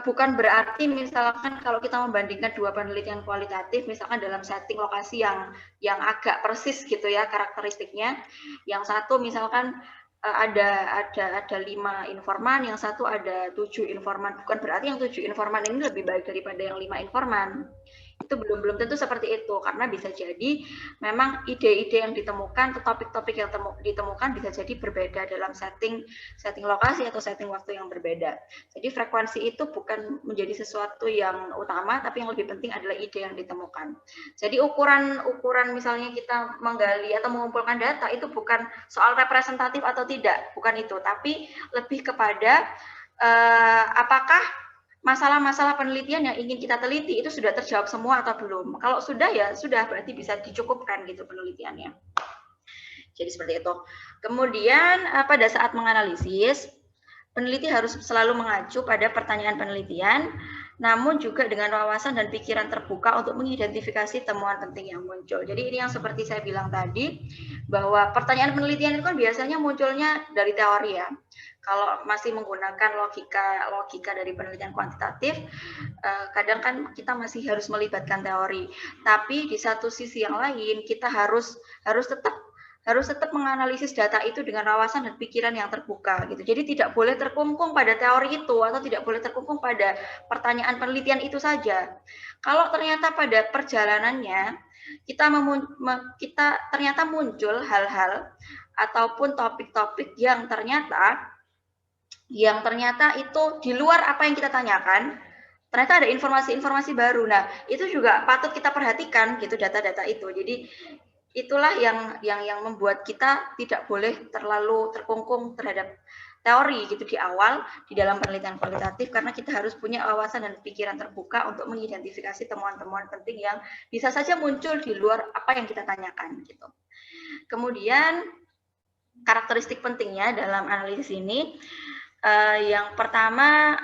bukan berarti misalkan kalau kita membandingkan dua penelitian kualitatif, misalkan dalam setting lokasi yang agak persis gitu ya karakteristiknya, yang satu misalkan ada 5 informan, yang satu ada 7 informan. Bukan berarti yang 7 informan ini lebih baik daripada yang 5 informan. Itu belum tentu seperti itu, karena bisa jadi memang ide-ide yang ditemukan atau topik-topik yang ditemukan bisa jadi berbeda dalam setting lokasi atau setting waktu yang berbeda. Jadi frekuensi itu bukan menjadi sesuatu yang utama, tapi yang lebih penting adalah ide yang ditemukan. Jadi ukuran misalnya kita menggali atau mengumpulkan data itu bukan soal representatif atau tidak, bukan itu, tapi lebih kepada apakah masalah-masalah penelitian yang ingin kita teliti itu sudah terjawab semua atau belum. Kalau sudah ya sudah, berarti bisa dicukupkan gitu penelitiannya. Jadi seperti itu. Kemudian pada saat menganalisis, peneliti harus selalu mengacu pada pertanyaan penelitian, namun juga dengan wawasan dan pikiran terbuka untuk mengidentifikasi temuan penting yang muncul. Jadi ini yang seperti saya bilang tadi, bahwa pertanyaan penelitian itu kan biasanya munculnya dari teori ya. Kalau masih menggunakan logika dari penelitian kuantitatif, kadang kan kita masih harus melibatkan teori. Tapi di satu sisi yang lain, kita harus tetap menganalisis data itu dengan wawasan dan pikiran yang terbuka gitu. Jadi tidak boleh terkungkung pada teori itu atau tidak boleh terkungkung pada pertanyaan penelitian itu saja. Kalau ternyata pada perjalanannya kita ternyata muncul hal-hal ataupun topik-topik yang ternyata itu di luar apa yang kita tanyakan, ternyata ada informasi-informasi baru. Nah, itu juga patut kita perhatikan gitu, data-data itu. Jadi itulah yang membuat kita tidak boleh terlalu terkungkung terhadap teori gitu di awal di dalam penelitian kualitatif, karena kita harus punya wawasan dan pikiran terbuka untuk mengidentifikasi temuan-temuan penting yang bisa saja muncul di luar apa yang kita tanyakan gitu. Kemudian karakteristik pentingnya dalam analisis ini, yang pertama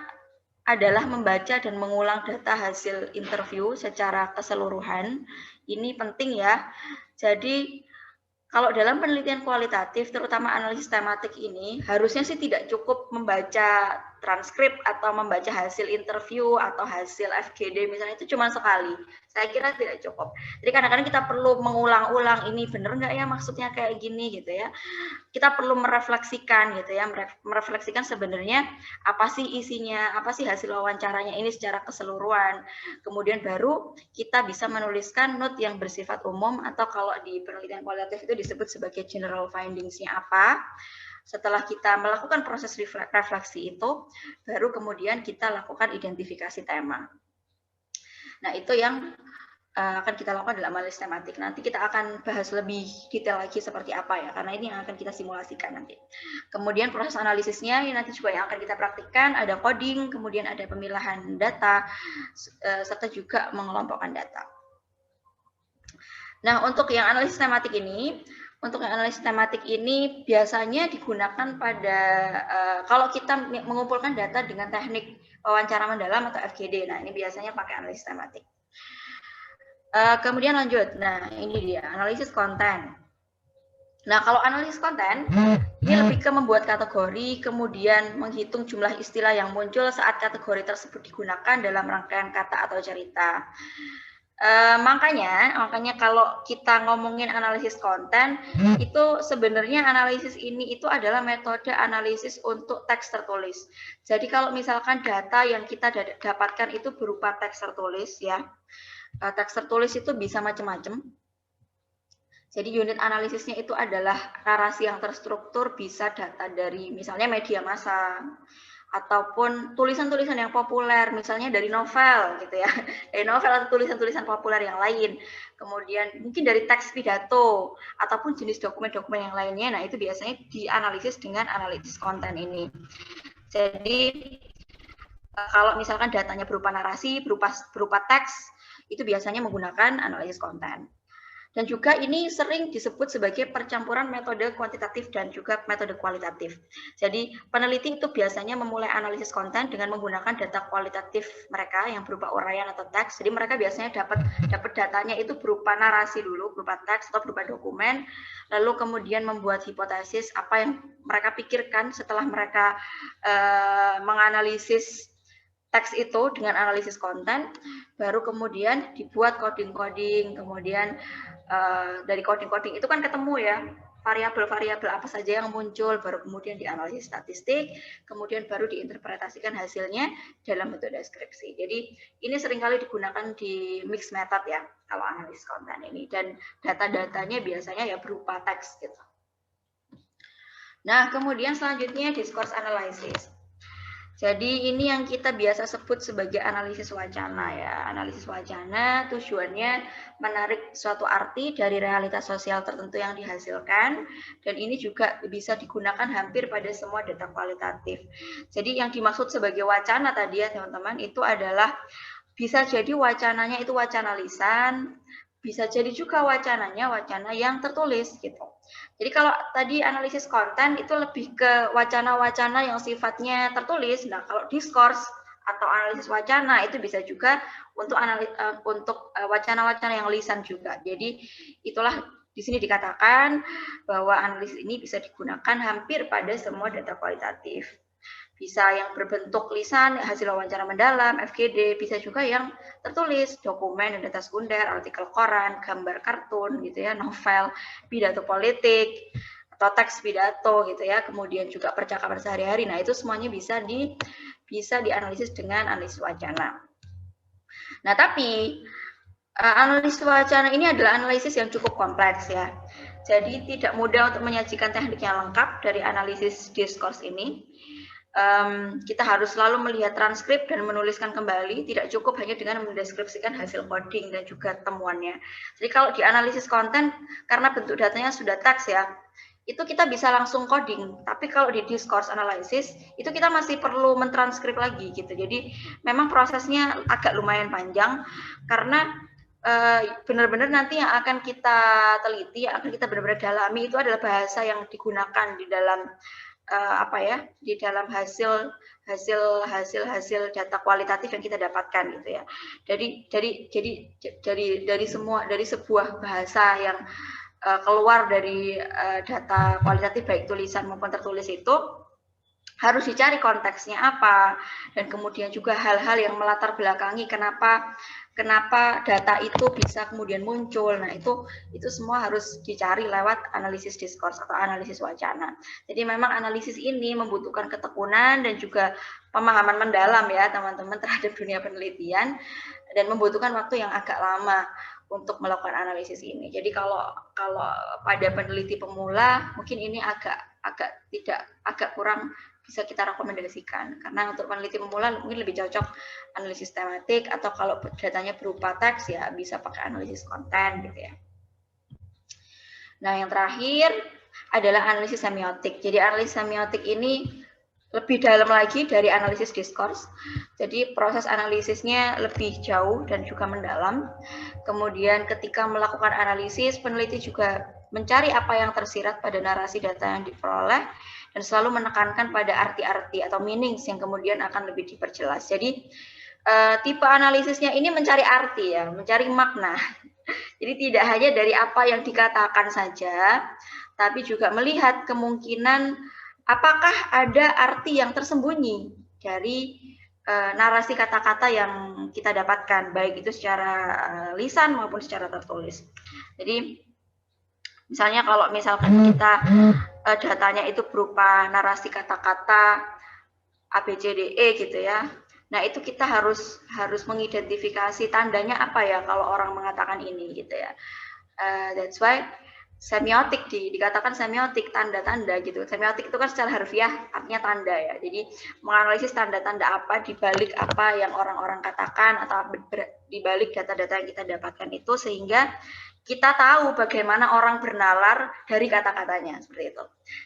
adalah membaca dan mengulang data hasil interview secara keseluruhan. Ini penting ya. Jadi kalau dalam penelitian kualitatif, terutama analisis tematik ini, harusnya sih tidak cukup membaca transkrip atau membaca hasil interview atau hasil FGD misalnya, itu cuma sekali. Saya kira tidak cukup. Jadi kadang-kadang kita perlu mengulang-ulang, ini benar nggak ya maksudnya kayak gini gitu ya. Kita perlu merefleksikan gitu ya, merefleksikan sebenarnya apa sih isinya, apa sih hasil wawancaranya ini secara keseluruhan. Kemudian baru kita bisa menuliskan note yang bersifat umum, atau kalau di penelitian kualitatif itu disebut sebagai general findings-nya apa. Setelah kita melakukan proses refleksi itu, baru kemudian kita lakukan identifikasi tema. Nah, itu yang akan kita lakukan dalam analisis tematik. Nanti kita akan bahas lebih detail lagi seperti apa ya, karena ini yang akan kita simulasikan nanti. Kemudian proses analisisnya ini nanti juga yang akan kita praktikkan, ada coding, kemudian ada pemilahan data, serta juga mengelompokkan data. Nah, untuk yang analisis tematik ini, biasanya digunakan pada kalau kita mengumpulkan data dengan teknik wawancara mendalam atau FGD. Nah, ini biasanya pakai analisis tematik. Kemudian lanjut. Nah, ini dia analisis konten. Nah, kalau analisis konten ini lebih ke membuat kategori, kemudian menghitung jumlah istilah yang muncul saat kategori tersebut digunakan dalam rangkaian kata atau cerita. Makanya kalau kita ngomongin analisis konten, itu sebenarnya analisis ini itu adalah metode analisis untuk teks tertulis. Jadi kalau misalkan data yang kita dapatkan itu berupa teks tertulis ya, teks tertulis itu bisa macam-macam. Jadi unit analisisnya itu adalah narasi yang terstruktur, bisa data dari misalnya media massa, ataupun tulisan-tulisan yang populer, misalnya dari novel gitu ya, dari novel atau tulisan-tulisan populer yang lain. Kemudian mungkin dari teks pidato, ataupun jenis dokumen-dokumen yang lainnya. Nah, itu biasanya dianalisis dengan analisis konten ini. Jadi kalau misalkan datanya berupa narasi, berupa teks, itu biasanya menggunakan analisis konten. Dan juga ini sering disebut sebagai percampuran metode kuantitatif dan juga metode kualitatif. Jadi peneliti itu biasanya memulai analisis konten dengan menggunakan data kualitatif mereka yang berupa uraian atau teks. Jadi mereka biasanya dapat datanya itu berupa narasi dulu, berupa teks atau berupa dokumen, lalu kemudian membuat hipotesis apa yang mereka pikirkan setelah mereka menganalisis teks itu dengan analisis konten, baru kemudian dibuat coding-coding, kemudian dari coding-coding itu kan ketemu ya variabel-variabel apa saja yang muncul, baru kemudian dianalisis statistik, kemudian baru diinterpretasikan hasilnya dalam bentuk deskripsi. Jadi ini seringkali digunakan di mixed method ya kalau analisis konten ini, dan data-datanya biasanya ya berupa teks gitu. Nah, kemudian selanjutnya discourse analysis. Jadi ini yang kita biasa sebut sebagai analisis wacana ya. Analisis wacana tujuannya menarik suatu arti dari realitas sosial tertentu yang dihasilkan, dan ini juga bisa digunakan hampir pada semua data kualitatif. Jadi yang dimaksud sebagai wacana tadi ya teman-teman, itu adalah bisa jadi wacananya itu wacana lisan, bisa jadi juga wacananya wacana yang tertulis gitu. Jadi kalau tadi analisis konten itu lebih ke wacana-wacana yang sifatnya tertulis. Nah, kalau discourse atau analisis wacana itu bisa juga untuk wacana-wacana yang lisan juga. Jadi itulah di sini dikatakan bahwa analisis ini bisa digunakan hampir pada semua data kualitatif. Bisa yang berbentuk lisan, hasil wawancara mendalam, FGD, bisa juga yang tertulis, dokumen dan data sekunder, artikel koran, gambar kartun gitu ya, novel, pidato politik, atau teks pidato gitu ya, kemudian juga percakapan sehari-hari. Nah, itu semuanya bisa dianalisis dengan analisis wacana. Nah, tapi Analisis wacana ini adalah analisis yang cukup kompleks ya. Jadi tidak mudah untuk menyajikan teknik yang lengkap dari analisis diskurs ini. Kita harus selalu melihat transkrip dan menuliskan kembali, tidak cukup hanya dengan mendeskripsikan hasil coding dan juga temuannya. Jadi kalau di analisis konten, karena bentuk datanya sudah teks ya, itu kita bisa langsung coding. Tapi kalau di discourse analysis, itu kita masih perlu mentranskrip lagi gitu. Jadi memang prosesnya agak lumayan panjang, karena benar-benar nanti yang akan kita teliti, yang akan kita benar-benar dalami itu adalah bahasa yang digunakan di dalam di dalam hasil data kualitatif yang kita dapatkan gitu ya. Dari sebuah bahasa yang keluar dari data kualitatif baik tulisan maupun tertulis itu harus dicari konteksnya apa, dan kemudian juga hal-hal yang melatar belakangi kenapa data itu bisa kemudian muncul. Nah, itu semua harus dicari lewat analisis diskurs atau analisis wacana. Jadi memang analisis ini membutuhkan ketekunan dan juga pemahaman mendalam ya teman-teman terhadap dunia penelitian, dan membutuhkan waktu yang agak lama untuk melakukan analisis ini. Jadi kalau pada peneliti pemula mungkin ini agak kurang bisa kita rekomendasikan, karena untuk peneliti pemula mungkin lebih cocok analisis tematik, atau kalau datanya berupa teks ya bisa pakai analisis konten gitu ya. Nah, yang terakhir adalah analisis semiotik. Jadi analisis semiotik ini lebih dalam lagi dari analisis diskurs. Jadi proses analisisnya lebih jauh dan juga mendalam. Kemudian ketika melakukan analisis, peneliti juga mencari apa yang tersirat pada narasi data yang diperoleh, dan selalu menekankan pada arti-arti atau meanings yang kemudian akan lebih diperjelas. Jadi tipe analisisnya ini mencari arti ya, mencari makna. Jadi tidak hanya dari apa yang dikatakan saja, tapi juga melihat kemungkinan apakah ada arti yang tersembunyi dari narasi kata-kata yang kita dapatkan, baik itu secara lisan maupun secara tertulis. Jadi misalnya kalau misalkan kita datanya itu berupa narasi kata-kata ABCDE gitu ya. Nah, itu kita harus mengidentifikasi tandanya apa ya kalau orang mengatakan ini gitu ya. That's why semiotik dikatakan semiotik, tanda-tanda gitu. Semiotik itu kan secara harfiah artinya tanda ya. Jadi menganalisis tanda-tanda apa di balik apa yang orang-orang katakan atau di balik data-data yang kita dapatkan itu, sehingga kita tahu bagaimana orang bernalar dari kata-katanya, seperti itu.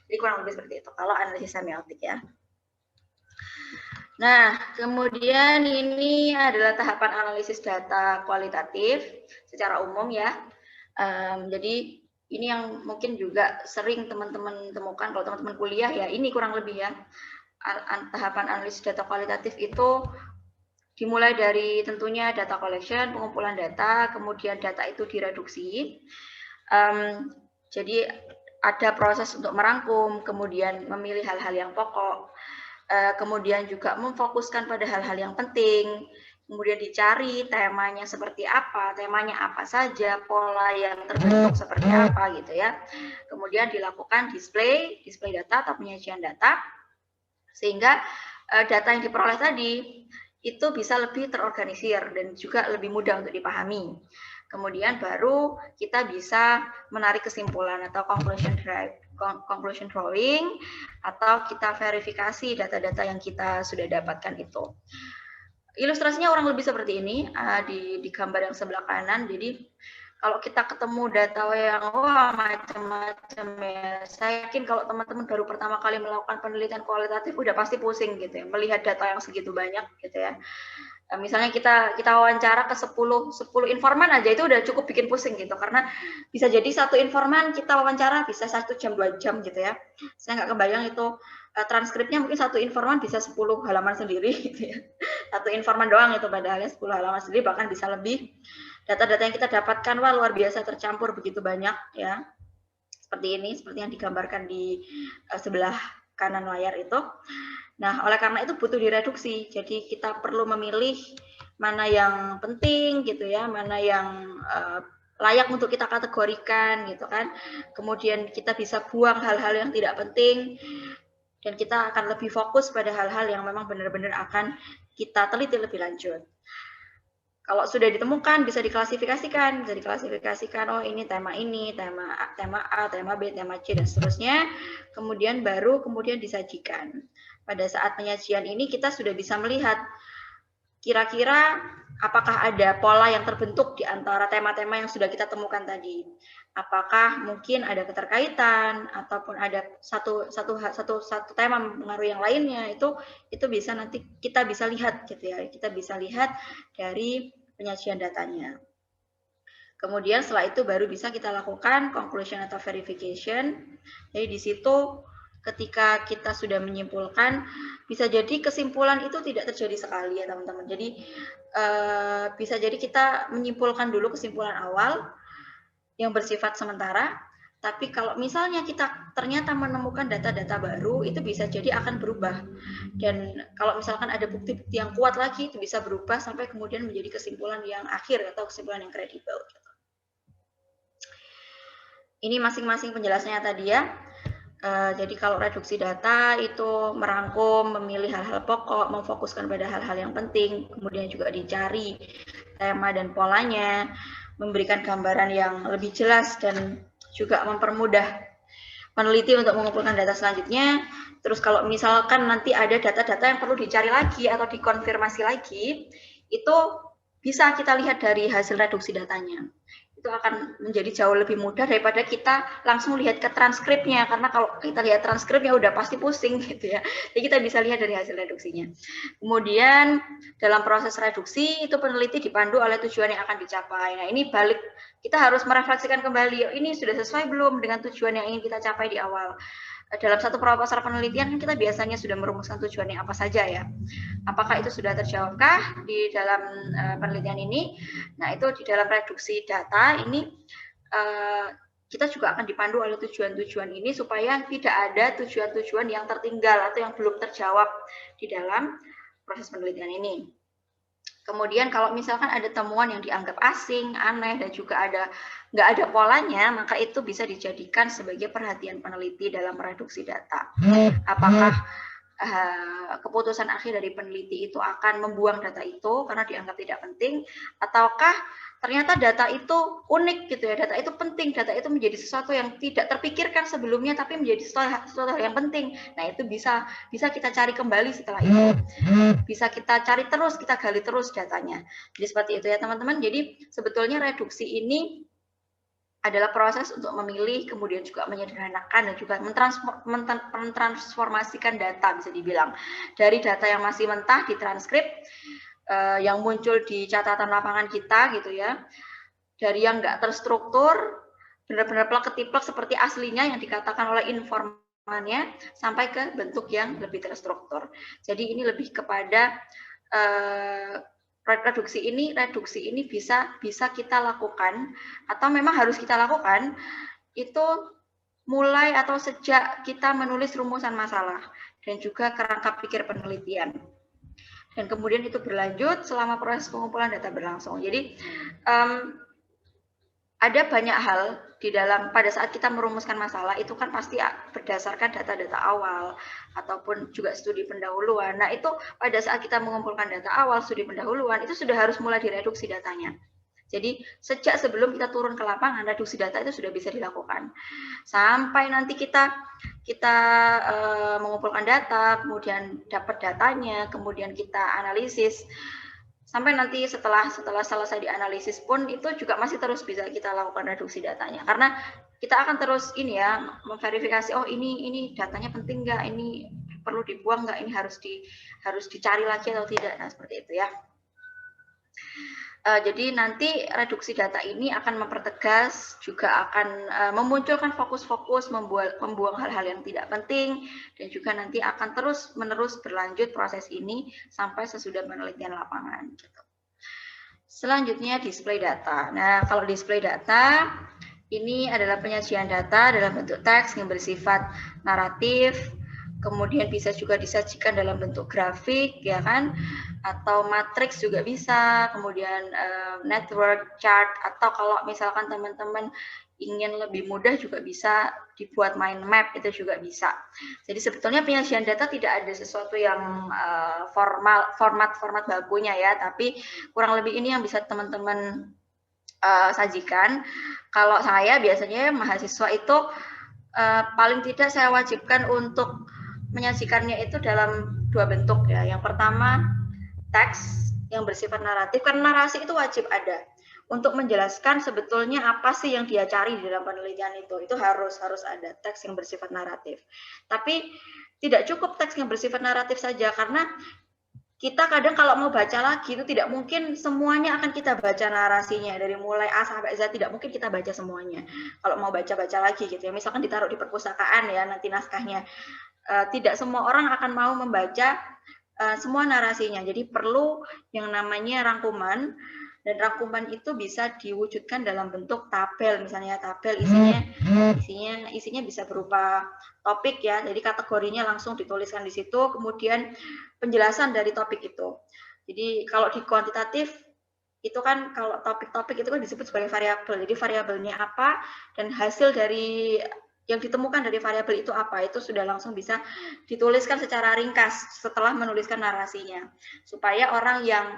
Jadi kurang lebih seperti itu kalau analisis semiotik ya. Nah, kemudian ini adalah tahapan analisis data kualitatif secara umum ya. Jadi ini yang mungkin juga sering teman-teman temukan kalau teman-teman kuliah ya, ini kurang lebih ya. Tahapan analisis data kualitatif itu dimulai dari tentunya data collection, pengumpulan data, kemudian data itu direduksi. Jadi ada proses untuk merangkum, kemudian memilih hal-hal yang pokok, kemudian juga memfokuskan pada hal-hal yang penting, kemudian dicari temanya seperti apa, temanya apa saja, pola yang terbentuk seperti apa gitu ya. Kemudian dilakukan display data atau penyajian data, sehingga data yang diperoleh tadi itu bisa lebih terorganisir dan juga lebih mudah untuk dipahami. Kemudian baru kita bisa menarik kesimpulan atau conclusion drawing, atau kita verifikasi data-data yang kita sudah dapatkan itu. Ilustrasinya kurang lebih seperti ini di gambar yang sebelah kanan. Jadi kalau kita ketemu data yang macam-macam ya, saya yakin kalau teman-teman baru pertama kali melakukan penelitian kualitatif udah pasti pusing gitu ya, melihat data yang segitu banyak gitu ya. Misalnya kita wawancara ke 10 informan aja itu udah cukup bikin pusing gitu, karena bisa jadi satu informan kita wawancara bisa 1 jam 2 jam gitu ya. Saya nggak kebayang itu transkripnya mungkin satu informan bisa 10 halaman sendiri gitu ya. Satu informan doang itu padahal 10 halaman sendiri, bahkan bisa lebih. Data-data yang kita dapatkan wah luar biasa tercampur begitu banyak ya. Seperti ini, seperti yang digambarkan di sebelah kanan layar itu. Nah, oleh karena itu butuh direduksi. Jadi kita perlu memilih mana yang penting gitu ya, mana yang layak untuk kita kategorikan gitu kan. Kemudian kita bisa buang hal-hal yang tidak penting, dan kita akan lebih fokus pada hal-hal yang memang benar-benar akan kita teliti lebih lanjut. Kalau sudah ditemukan bisa diklasifikasikan, oh ini, tema A, tema B, tema C dan seterusnya. Kemudian disajikan. Pada saat penyajian ini kita sudah bisa melihat kira-kira apakah ada pola yang terbentuk di antara tema-tema yang sudah kita temukan tadi. Apakah mungkin ada keterkaitan ataupun ada satu tema mempengaruhi yang lainnya, itu bisa nanti kita bisa lihat gitu ya. Kita bisa lihat dari penyajian datanya. Kemudian setelah itu baru bisa kita lakukan conclusion atau verification. Jadi di situ ketika kita sudah menyimpulkan, bisa jadi kesimpulan itu tidak terjadi sekali ya teman-teman. Jadi bisa jadi kita menyimpulkan dulu kesimpulan awal yang bersifat sementara, tapi kalau misalnya kita ternyata menemukan data-data baru, itu bisa jadi akan berubah. Dan kalau misalkan ada bukti-bukti yang kuat lagi, itu bisa berubah sampai kemudian menjadi kesimpulan yang akhir atau kesimpulan yang kredibel. Ini masing-masing penjelasannya tadi ya. Jadi kalau reduksi data itu merangkum, memilih hal-hal pokok, memfokuskan pada hal-hal yang penting, kemudian juga dicari tema dan polanya, memberikan gambaran yang lebih jelas dan juga mempermudah peneliti untuk mengumpulkan data selanjutnya. Terus kalau misalkan nanti ada data-data yang perlu dicari lagi atau dikonfirmasi lagi, itu bisa kita lihat dari hasil reduksi datanya. Itu akan menjadi jauh lebih mudah daripada kita langsung lihat ke transkripnya, karena kalau kita lihat transkripnya udah pasti pusing gitu ya. Jadi kita bisa lihat dari hasil reduksinya. Kemudian dalam proses reduksi itu peneliti dipandu oleh tujuan yang akan dicapai. Nah ini balik, kita harus merefleksikan kembali, ini sudah sesuai belum dengan tujuan yang ingin kita capai di awal. Dalam satu proposal penelitian kita biasanya sudah merumuskan tujuannya apa saja ya. Apakah itu sudah terjawabkah di dalam penelitian ini? Nah itu di dalam reduksi data ini kita juga akan dipandu oleh tujuan-tujuan ini supaya tidak ada tujuan-tujuan yang tertinggal atau yang belum terjawab di dalam proses penelitian ini. Kemudian kalau misalkan ada temuan yang dianggap asing, aneh, dan juga nggak ada polanya, maka itu bisa dijadikan sebagai perhatian peneliti dalam reduksi data. Apakah keputusan akhir dari peneliti itu akan membuang data itu karena dianggap tidak penting, ataukah ternyata data itu unik gitu ya, data itu penting, data itu menjadi sesuatu yang tidak terpikirkan sebelumnya tapi menjadi sesuatu yang penting. Nah itu bisa kita cari kembali setelah itu, bisa kita cari terus, kita gali terus datanya. Jadi seperti itu ya teman-teman. Jadi sebetulnya reduksi ini adalah proses untuk memilih, kemudian juga menyederhanakan dan juga mentransformasikan data, bisa dibilang dari data yang masih mentah di transkrip yang muncul di catatan lapangan kita gitu ya, dari yang nggak terstruktur benar-benar plek-ketiplek seperti aslinya yang dikatakan oleh informannya, sampai ke bentuk yang lebih terstruktur. Jadi ini lebih kepada reduksi ini bisa kita lakukan atau memang harus kita lakukan itu mulai atau sejak kita menulis rumusan masalah dan juga kerangka pikir penelitian, dan kemudian itu berlanjut selama proses pengumpulan data berlangsung. Jadi ada banyak hal di dalam pada saat kita merumuskan masalah itu kan pasti berdasarkan data-data awal ataupun juga studi pendahuluan. Nah itu pada saat kita mengumpulkan data awal, studi pendahuluan, itu sudah harus mulai direduksi datanya. Jadi sejak sebelum kita turun ke lapangan, reduksi data itu sudah bisa dilakukan. Sampai nanti kita mengumpulkan data, kemudian dapat datanya, kemudian kita analisis. Sampai nanti setelah selesai dianalisis pun itu juga masih terus bisa kita lakukan reduksi datanya, karena kita akan terus ini ya memverifikasi, oh ini datanya penting nggak, ini perlu dibuang nggak, ini harus dicari lagi atau tidak. Nah seperti itu ya. Jadi nanti reduksi data ini akan mempertegas, juga akan memunculkan fokus-fokus, membuang hal-hal yang tidak penting, dan juga nanti akan terus-menerus berlanjut proses ini sampai sesudah penelitian lapangan. Gitu. Selanjutnya display data. Nah kalau display data, ini adalah penyajian data dalam bentuk teks yang bersifat naratif, kemudian bisa juga disajikan dalam bentuk grafik, ya kan, atau matriks juga bisa, kemudian network chart, atau kalau misalkan teman-teman ingin lebih mudah juga bisa dibuat mind map, itu juga bisa. Jadi sebetulnya penyajian data tidak ada sesuatu yang format bakunya ya, tapi kurang lebih ini yang bisa teman-teman sajikan. Kalau saya biasanya mahasiswa itu paling tidak saya wajibkan untuk menyajikannya itu dalam dua bentuk ya. Yang pertama teks yang bersifat naratif, karena narasi itu wajib ada untuk menjelaskan sebetulnya apa sih yang dia cari di dalam penelitian itu harus ada teks yang bersifat naratif. Tapi tidak cukup teks yang bersifat naratif saja, karena kita kadang kalau mau baca lagi itu tidak mungkin semuanya akan kita baca narasinya dari mulai A sampai Z, tidak mungkin kita baca semuanya. Kalau mau baca-baca lagi gitu ya, misalkan ditaruh di perpustakaan ya nanti naskahnya, tidak semua orang akan mau membaca semua narasinya. Jadi perlu yang namanya rangkuman, dan rangkuman itu bisa diwujudkan dalam bentuk tabel, misalnya tabel isinya bisa berupa topik ya, jadi kategorinya langsung dituliskan di situ, kemudian penjelasan dari topik itu. Jadi kalau di kuantitatif itu kan kalau topik-topik itu kan disebut sebagai variabel, jadi variabelnya apa dan hasil dari yang ditemukan dari variabel itu apa, itu sudah langsung bisa dituliskan secara ringkas setelah menuliskan narasinya, supaya orang yang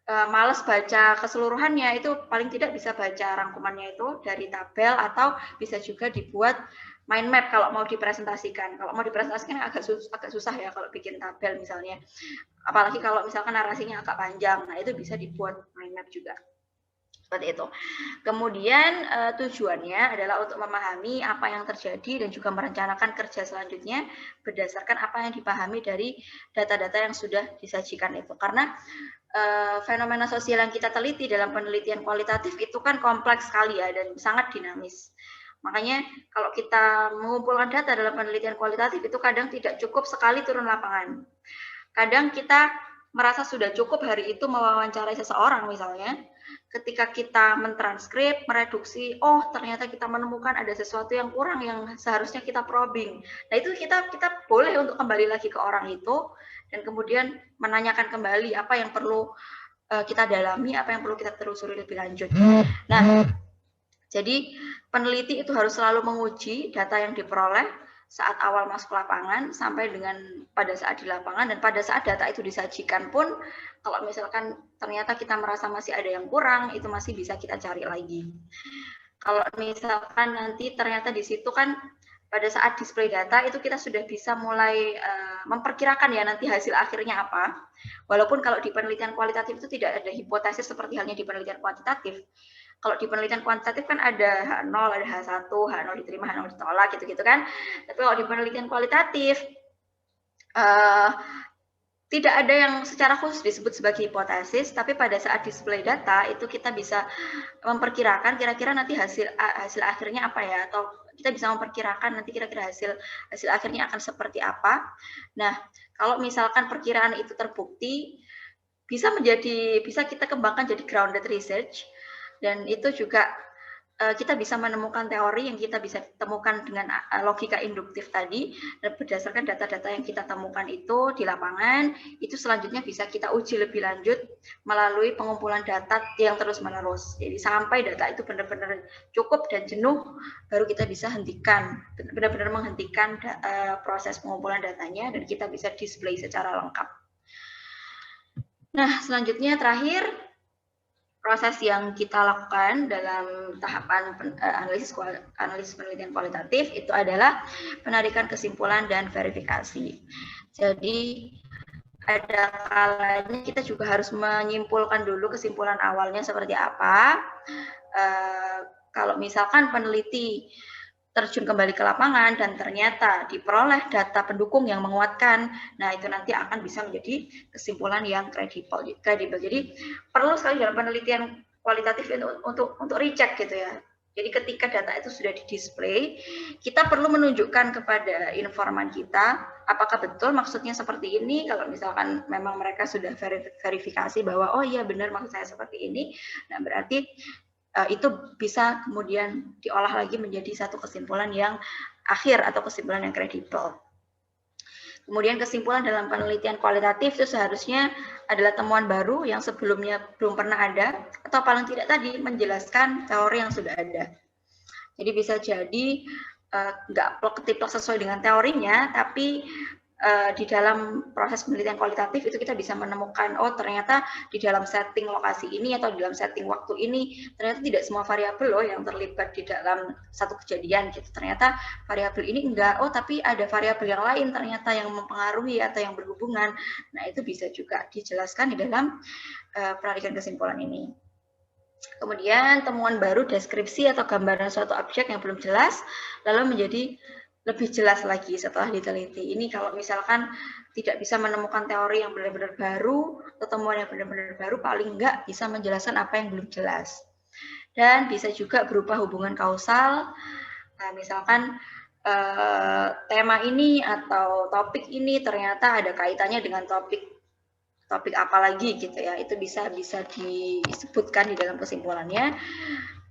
males baca keseluruhannya itu paling tidak bisa baca rangkumannya itu dari tabel, atau bisa juga dibuat mind map kalau mau dipresentasikan. Kalau mau dipresentasikan agak susah ya kalau bikin tabel misalnya, apalagi kalau misalkan narasinya agak panjang. Nah itu bisa dibuat mind map juga seperti itu. Kemudian tujuannya adalah untuk memahami apa yang terjadi dan juga merencanakan kerja selanjutnya berdasarkan apa yang dipahami dari data-data yang sudah disajikan itu. Karena fenomena sosial yang kita teliti dalam penelitian kualitatif itu kan kompleks sekali ya dan sangat dinamis. Makanya kalau kita mengumpulkan data dalam penelitian kualitatif itu kadang tidak cukup sekali turun lapangan. Kadang kita merasa sudah cukup hari itu mewawancarai seseorang misalnya, ketika kita mentranskrip, mereduksi, oh ternyata kita menemukan ada sesuatu yang kurang yang seharusnya kita probing. Nah itu kita boleh untuk kembali lagi ke orang itu dan kemudian menanyakan kembali apa yang perlu kita dalami, apa yang perlu kita telusuri lebih lanjut. Nah, jadi peneliti itu harus selalu menguji data yang diperoleh saat awal masuk lapangan sampai dengan pada saat di lapangan, dan pada saat data itu disajikan pun kalau misalkan ternyata kita merasa masih ada yang kurang, itu masih bisa kita cari lagi. Kalau misalkan nanti ternyata di situ kan pada saat display data itu kita sudah bisa mulai memperkirakan ya nanti hasil akhirnya apa. Walaupun kalau di penelitian kualitatif itu tidak ada hipotesis seperti halnya di penelitian kuantitatif. Kalau di penelitian kuantitatif kan ada H0, ada H1, H0 diterima, H0 ditolak gitu-gitu kan. Tapi kalau di penelitian kualitatif tidak ada yang secara khusus disebut sebagai hipotesis, tapi pada saat display data itu kita bisa memperkirakan kira-kira nanti hasil akhirnya apa ya, atau kita bisa memperkirakan nanti kira-kira hasil akhirnya akan seperti apa. Nah, kalau misalkan perkiraan itu terbukti, bisa kita kembangkan jadi grounded research, dan itu juga kita bisa menemukan teori yang kita bisa temukan dengan logika induktif tadi, dan berdasarkan data-data yang kita temukan itu di lapangan, itu selanjutnya bisa kita uji lebih lanjut melalui pengumpulan data yang terus-menerus. Jadi sampai data itu benar-benar cukup dan jenuh, baru kita bisa hentikan, benar-benar menghentikan proses pengumpulan datanya, dan kita bisa display secara lengkap. Nah, selanjutnya terakhir, proses yang kita lakukan dalam tahapan analisis penelitian kualitatif itu adalah penarikan kesimpulan dan verifikasi. Jadi ada kalanya kita juga harus menyimpulkan dulu kesimpulan awalnya seperti apa. Kalau misalkan peneliti terjun kembali ke lapangan dan ternyata diperoleh data pendukung yang menguatkan, nah itu nanti akan bisa menjadi kesimpulan yang kredibel. Jadi perlu sekali dalam penelitian kualitatif untuk recheck gitu ya. Jadi ketika data itu sudah di-display, kita perlu menunjukkan kepada informan kita apakah betul maksudnya seperti ini. Kalau misalkan memang mereka sudah verifikasi bahwa oh iya benar maksud saya seperti ini, nah berarti itu bisa kemudian diolah lagi menjadi satu kesimpulan yang akhir atau kesimpulan yang kredibel. Kemudian kesimpulan dalam penelitian kualitatif itu seharusnya adalah temuan baru yang sebelumnya belum pernah ada, atau paling tidak tadi menjelaskan teori yang sudah ada. Jadi bisa jadi nggak plek-ketiplek sesuai dengan teorinya, tapi di dalam proses penelitian kualitatif itu kita bisa menemukan, oh ternyata di dalam setting lokasi ini atau di dalam setting waktu ini ternyata tidak semua variabel loh yang terlibat di dalam satu kejadian gitu. Ternyata variabel ini enggak, oh tapi ada variabel yang lain ternyata yang mempengaruhi atau yang berhubungan. Nah itu bisa juga dijelaskan di dalam penarikan kesimpulan ini. Kemudian temuan baru deskripsi atau gambaran suatu objek yang belum jelas lalu menjadi lebih jelas lagi setelah diteliti. Ini kalau misalkan tidak bisa menemukan teori yang benar-benar baru, atau temuan yang benar-benar baru, paling enggak bisa menjelaskan apa yang belum jelas. Dan bisa juga berupa hubungan kausal, nah, misalkan tema ini atau topik ini ternyata ada kaitannya dengan topik apa lagi gitu ya, itu bisa disebutkan di dalam kesimpulannya.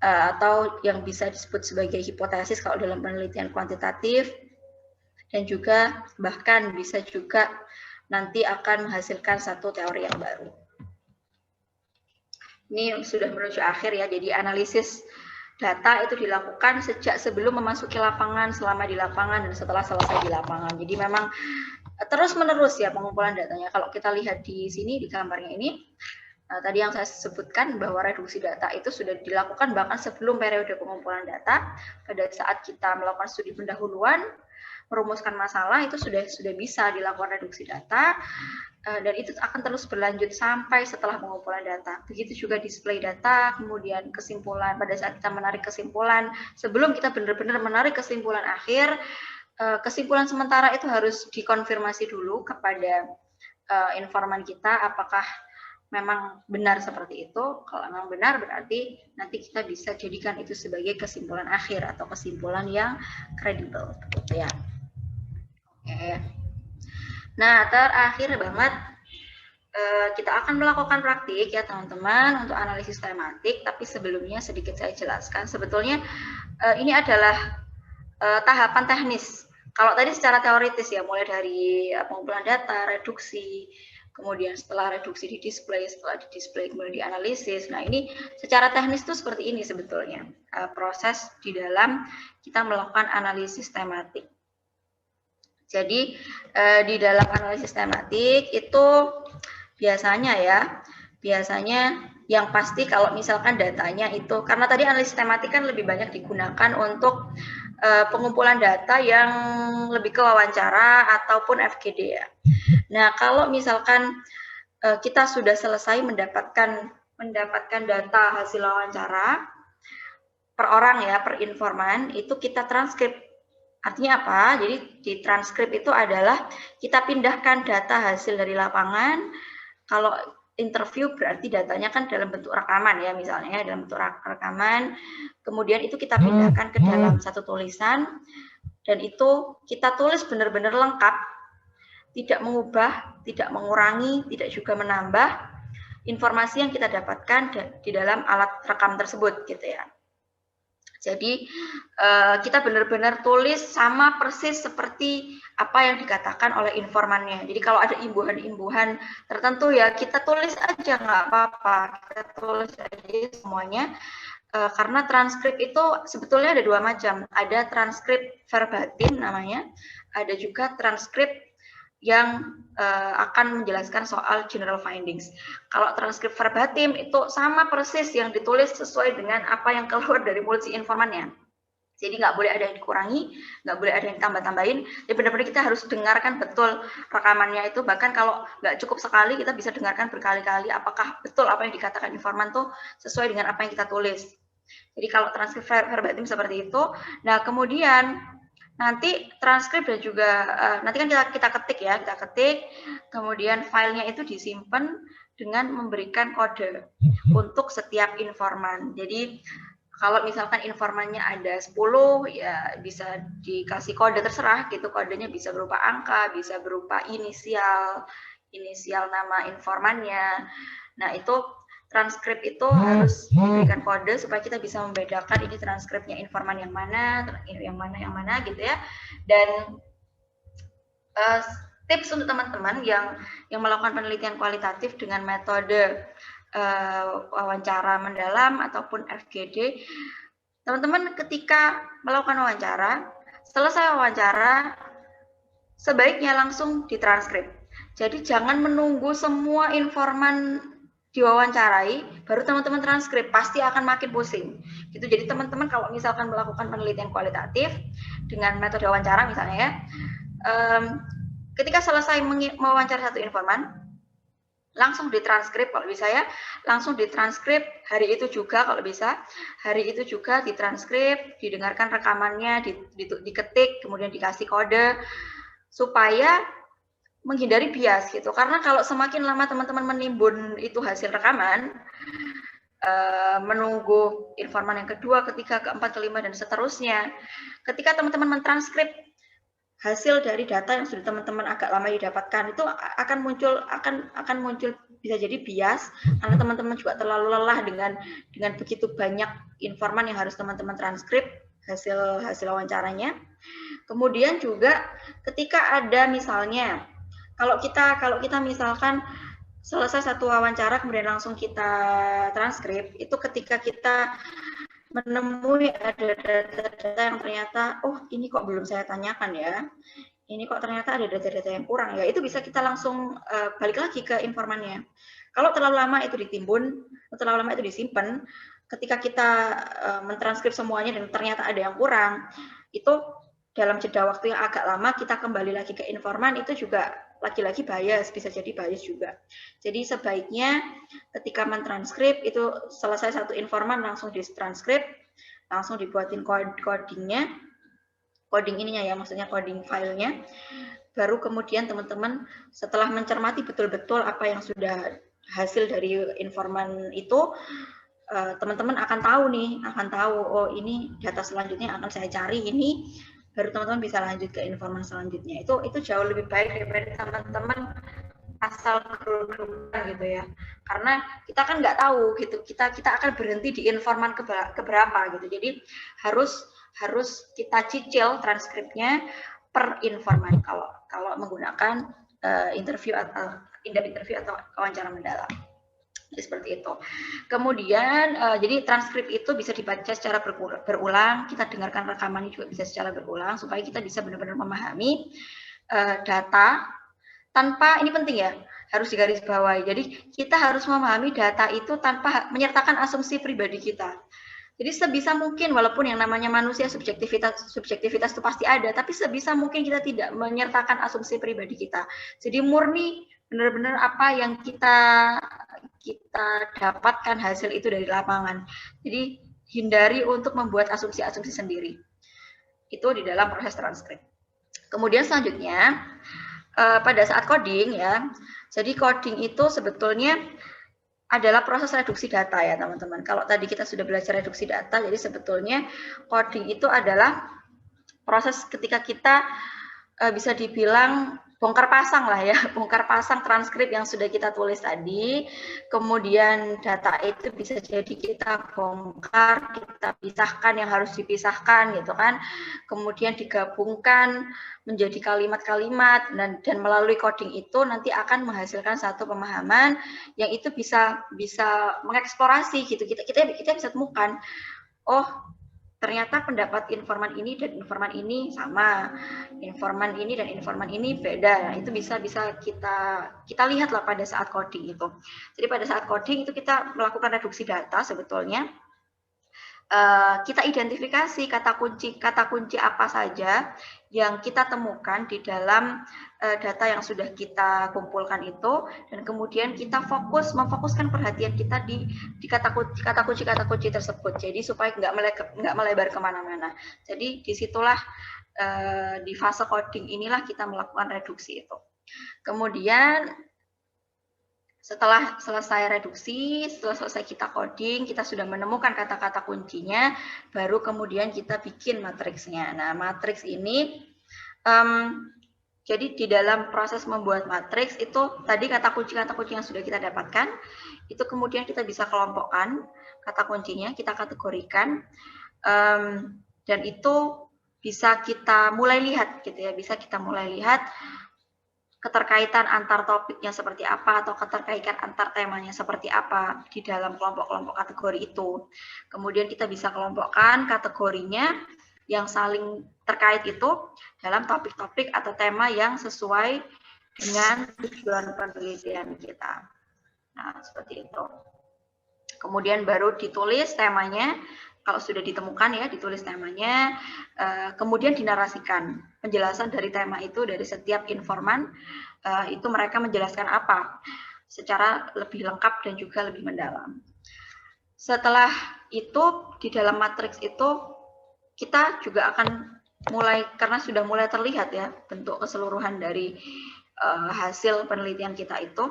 Atau yang bisa disebut sebagai hipotesis kalau dalam penelitian kuantitatif, dan juga bahkan bisa juga nanti akan menghasilkan satu teori yang baru. Ini sudah menuju akhir ya, jadi analisis data itu dilakukan sejak sebelum memasuki lapangan, selama di lapangan, dan setelah selesai di lapangan. Jadi memang terus menerus ya pengumpulan datanya. Kalau kita lihat di sini di gambarnya ini, tadi yang saya sebutkan bahwa reduksi data itu sudah dilakukan bahkan sebelum periode pengumpulan data. Pada saat kita melakukan studi pendahuluan, merumuskan masalah, itu sudah bisa dilakukan reduksi data, dan itu akan terus berlanjut sampai setelah pengumpulan data. Begitu juga display data, kemudian kesimpulan. Pada saat kita menarik kesimpulan, sebelum kita benar-benar menarik kesimpulan akhir, kesimpulan sementara itu harus dikonfirmasi dulu kepada informan kita apakah memang benar seperti itu. Kalau memang benar berarti nanti kita bisa jadikan itu sebagai kesimpulan akhir atau kesimpulan yang kredibel gitu ya. Oke. Nah, terakhir banget kita akan melakukan praktik ya teman-teman untuk analisis tematik, tapi sebelumnya sedikit saya jelaskan sebetulnya ini adalah tahapan teknis. Kalau tadi secara teoritis ya, mulai dari pengumpulan data, reduksi, kemudian setelah reduksi di display, setelah di display kemudian dianalisis. Nah ini secara teknis itu seperti ini sebetulnya proses di dalam kita melakukan analisis tematik. Jadi di dalam analisis tematik itu biasanya yang pasti kalau misalkan datanya itu, karena tadi analisis tematik kan lebih banyak digunakan untuk pengumpulan data yang lebih ke wawancara ataupun FGD ya. Nah, kalau misalkan kita sudah selesai mendapatkan data hasil wawancara per orang ya, per informan, itu kita transkrip. Artinya apa? Jadi di transkrip itu adalah kita pindahkan data hasil dari lapangan. Kalau interview berarti datanya kan dalam bentuk rekaman ya, misalnya dalam bentuk rekaman. Kemudian itu kita pindahkan ke dalam satu tulisan, dan itu kita tulis benar-benar lengkap, tidak mengubah, tidak mengurangi, tidak juga menambah informasi yang kita dapatkan di dalam alat rekam tersebut gitu ya. Jadi kita benar-benar tulis sama persis seperti apa yang dikatakan oleh informannya. Jadi kalau ada imbuhan-imbuhan tertentu ya kita tulis aja, nggak apa-apa, kita tulis aja semuanya. Karena transkrip itu sebetulnya ada dua macam, ada transkrip verbatim namanya, ada juga transkrip yang akan menjelaskan soal general findings. Kalau transkrip verbatim itu sama persis yang ditulis sesuai dengan apa yang keluar dari mulut si informannya. Jadi nggak boleh ada yang dikurangi, nggak boleh ada yang tambah-tambahin. Jadi benar-benar kita harus dengarkan betul rekamannya itu. Bahkan kalau nggak cukup sekali, kita bisa dengarkan berkali-kali apakah betul apa yang dikatakan informan tuh sesuai dengan apa yang kita tulis. Jadi kalau transkrip verbatim seperti itu. Nah kemudian nanti transkrip dan juga nanti kan kita ketik ya, kemudian filenya itu disimpan dengan memberikan kode untuk setiap informan. Jadi kalau misalkan informannya ada 10 ya bisa dikasih kode terserah gitu, kodenya bisa berupa angka, bisa berupa inisial nama informannya. Nah itu transkrip itu harus diberikan kode supaya kita bisa membedakan ini transkripnya informan yang mana gitu ya. Dan tips untuk teman-teman yang melakukan penelitian kualitatif dengan metode wawancara mendalam ataupun FGD. Teman-teman ketika melakukan wawancara, selesai wawancara, sebaiknya langsung ditranskrip. Jadi jangan menunggu semua informan diwawancarai, baru teman-teman transkrip, pasti akan makin pusing. Gitu. Jadi teman-teman kalau misalkan melakukan penelitian kualitatif dengan metode wawancara misalnya ya, ketika selesai mewawancara satu informan, langsung ditranskrip kalau bisa ya, langsung ditranskrip hari itu juga kalau bisa, hari itu juga ditranskrip, didengarkan rekamannya, diketik, kemudian dikasih kode, supaya menghindari bias gitu. Karena kalau semakin lama teman-teman menimbun itu hasil rekaman, menunggu informan yang kedua, ketiga, keempat, kelima, dan seterusnya, ketika teman-teman mentranskrip hasil dari data yang sudah teman-teman agak lama didapatkan, itu akan muncul bisa jadi bias karena teman-teman juga terlalu lelah dengan begitu banyak informan yang harus teman-teman transkrip hasil wawancaranya. Kemudian juga ketika ada misalnya kalau kita misalkan selesai satu wawancara kemudian langsung kita transkrip, itu ketika kita menemui ada data-data yang ternyata, oh ini kok belum saya tanyakan ya, ini kok ternyata ada data-data yang kurang ya, itu bisa kita langsung balik lagi ke informannya. Kalau terlalu lama itu ditimbun, terlalu lama itu disimpan, ketika kita mentranskrip semuanya dan ternyata ada yang kurang, itu dalam jeda waktu yang agak lama kita kembali lagi ke informan, itu juga lagi-lagi bias, bisa jadi bias juga. Jadi sebaiknya ketika mentranskrip itu selesai satu informan langsung ditranskrip, langsung dibuatin codingnya, coding ininya ya, maksudnya coding filenya, baru kemudian teman-teman setelah mencermati betul-betul apa yang sudah hasil dari informan itu, teman-teman akan tahu oh ini data selanjutnya akan saya cari ini, baru teman-teman bisa lanjut ke informan selanjutnya. Itu jauh lebih baik daripada teman-teman asal geruduk gitu ya, karena kita kan nggak tahu gitu, kita akan berhenti di informan keberapa gitu. Jadi harus kita cicil transkripnya per informan kalau menggunakan interview atau wawancara mendalam. Jadi seperti itu. Kemudian jadi transkrip itu bisa dibaca secara berulang, kita dengarkan rekamannya juga bisa secara berulang supaya kita bisa benar-benar memahami data tanpa, ini penting ya, harus digarisbawahi. Jadi kita harus memahami data itu tanpa menyertakan asumsi pribadi kita. Jadi sebisa mungkin, walaupun yang namanya manusia subjektivitas itu pasti ada, tapi sebisa mungkin kita tidak menyertakan asumsi pribadi kita. Jadi murni benar-benar apa yang kita dapatkan hasil itu dari lapangan. Jadi hindari untuk membuat asumsi-asumsi sendiri. Itu di dalam proses transkrip. Kemudian selanjutnya pada saat coding ya. Jadi coding itu sebetulnya adalah proses reduksi data ya teman-teman. Kalau tadi kita sudah belajar reduksi data, jadi sebetulnya coding itu adalah proses ketika kita bisa dibilang bongkar pasang lah ya, bongkar pasang transkrip yang sudah kita tulis tadi, kemudian data itu bisa jadi kita bongkar, kita pisahkan yang harus dipisahkan gitu kan, kemudian digabungkan menjadi kalimat-kalimat dan melalui coding itu nanti akan menghasilkan satu pemahaman yang itu bisa mengeksplorasi gitu, kita bisa temukan, oh ternyata pendapat informan ini dan informan ini sama, informan ini dan informan ini beda. Nah, itu bisa kita lihatlah pada saat coding itu. Jadi pada saat coding itu kita melakukan reduksi data sebetulnya. Kita identifikasi kata kunci apa saja yang kita temukan di dalam data yang sudah kita kumpulkan itu, dan kemudian kita memfokuskan perhatian kita di kata kunci tersebut. Jadi supaya nggak melebar kemana-mana. Jadi disitulah di fase coding inilah kita melakukan reduksi itu. Kemudian setelah selesai reduksi, setelah selesai kita coding, kita sudah menemukan kata-kata kuncinya, baru kemudian kita bikin matriksnya. Nah, matriks ini, jadi di dalam proses membuat matriks itu tadi kata kunci yang sudah kita dapatkan, itu kemudian kita bisa kelompokkan kata kuncinya, kita kategorikan, dan itu bisa kita mulai lihat gitu ya, bisa kita mulai lihat keterkaitan antar topiknya seperti apa atau keterkaitan antar temanya seperti apa di dalam kelompok-kelompok kategori itu. Kemudian kita bisa kelompokkan kategorinya yang saling terkait itu dalam topik-topik atau tema yang sesuai dengan tujuan penelitian kita. Nah, seperti itu. Kemudian baru ditulis temanya. Kalau sudah ditemukan ya, ditulis temanya, kemudian dinarasikan penjelasan dari tema itu dari setiap informan, itu mereka menjelaskan apa secara lebih lengkap dan juga lebih mendalam. Setelah itu di dalam matriks itu kita juga akan mulai, karena sudah mulai terlihat ya bentuk keseluruhan dari hasil penelitian kita itu.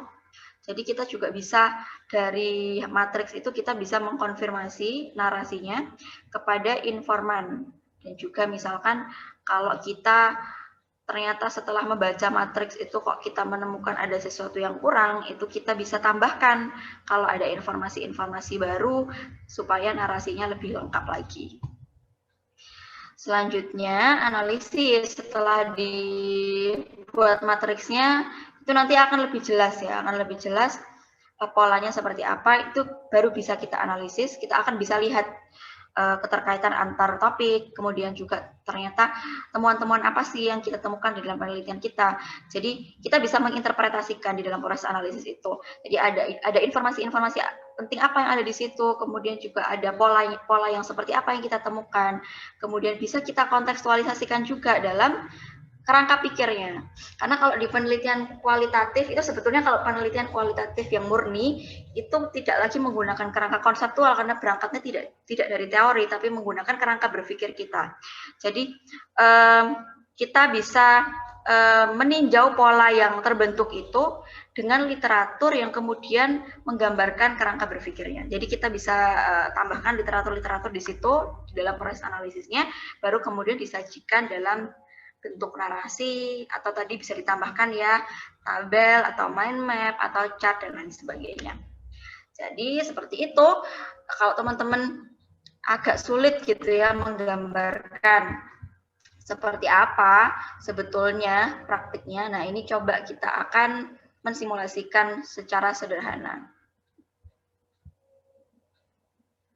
Jadi kita juga bisa dari matriks itu kita bisa mengkonfirmasi narasinya kepada informan. Dan juga misalkan kalau kita ternyata setelah membaca matriks itu kok kita menemukan ada sesuatu yang kurang, itu kita bisa tambahkan kalau ada informasi-informasi baru supaya narasinya lebih lengkap lagi. Selanjutnya analisis. Setelah dibuat matriksnya itu nanti akan lebih jelas ya, akan lebih jelas polanya seperti apa, itu baru bisa kita analisis. Kita akan bisa lihat keterkaitan antar topik, kemudian juga ternyata temuan-temuan apa sih yang kita temukan di dalam penelitian kita. Jadi kita bisa menginterpretasikan di dalam proses analisis itu. Jadi ada informasi-informasi penting apa yang ada di situ, kemudian juga ada pola yang seperti apa yang kita temukan, kemudian bisa kita kontekstualisasikan juga dalam kerangka pikirnya. Karena kalau di penelitian kualitatif itu sebetulnya kalau penelitian kualitatif yang murni itu tidak lagi menggunakan kerangka konseptual karena berangkatnya tidak dari teori tapi menggunakan kerangka berpikir kita. Jadi kita bisa meninjau pola yang terbentuk itu dengan literatur yang kemudian menggambarkan kerangka berpikirnya. Jadi kita bisa tambahkan literatur-literatur di situ di dalam proses analisisnya, baru kemudian disajikan dalam bentuk narasi, atau tadi bisa ditambahkan ya tabel atau mind map atau chart dan lain sebagainya. Jadi seperti itu. Kalau teman-teman agak sulit gitu ya menggambarkan seperti apa sebetulnya praktiknya, nah ini coba kita akan mensimulasikan secara sederhana.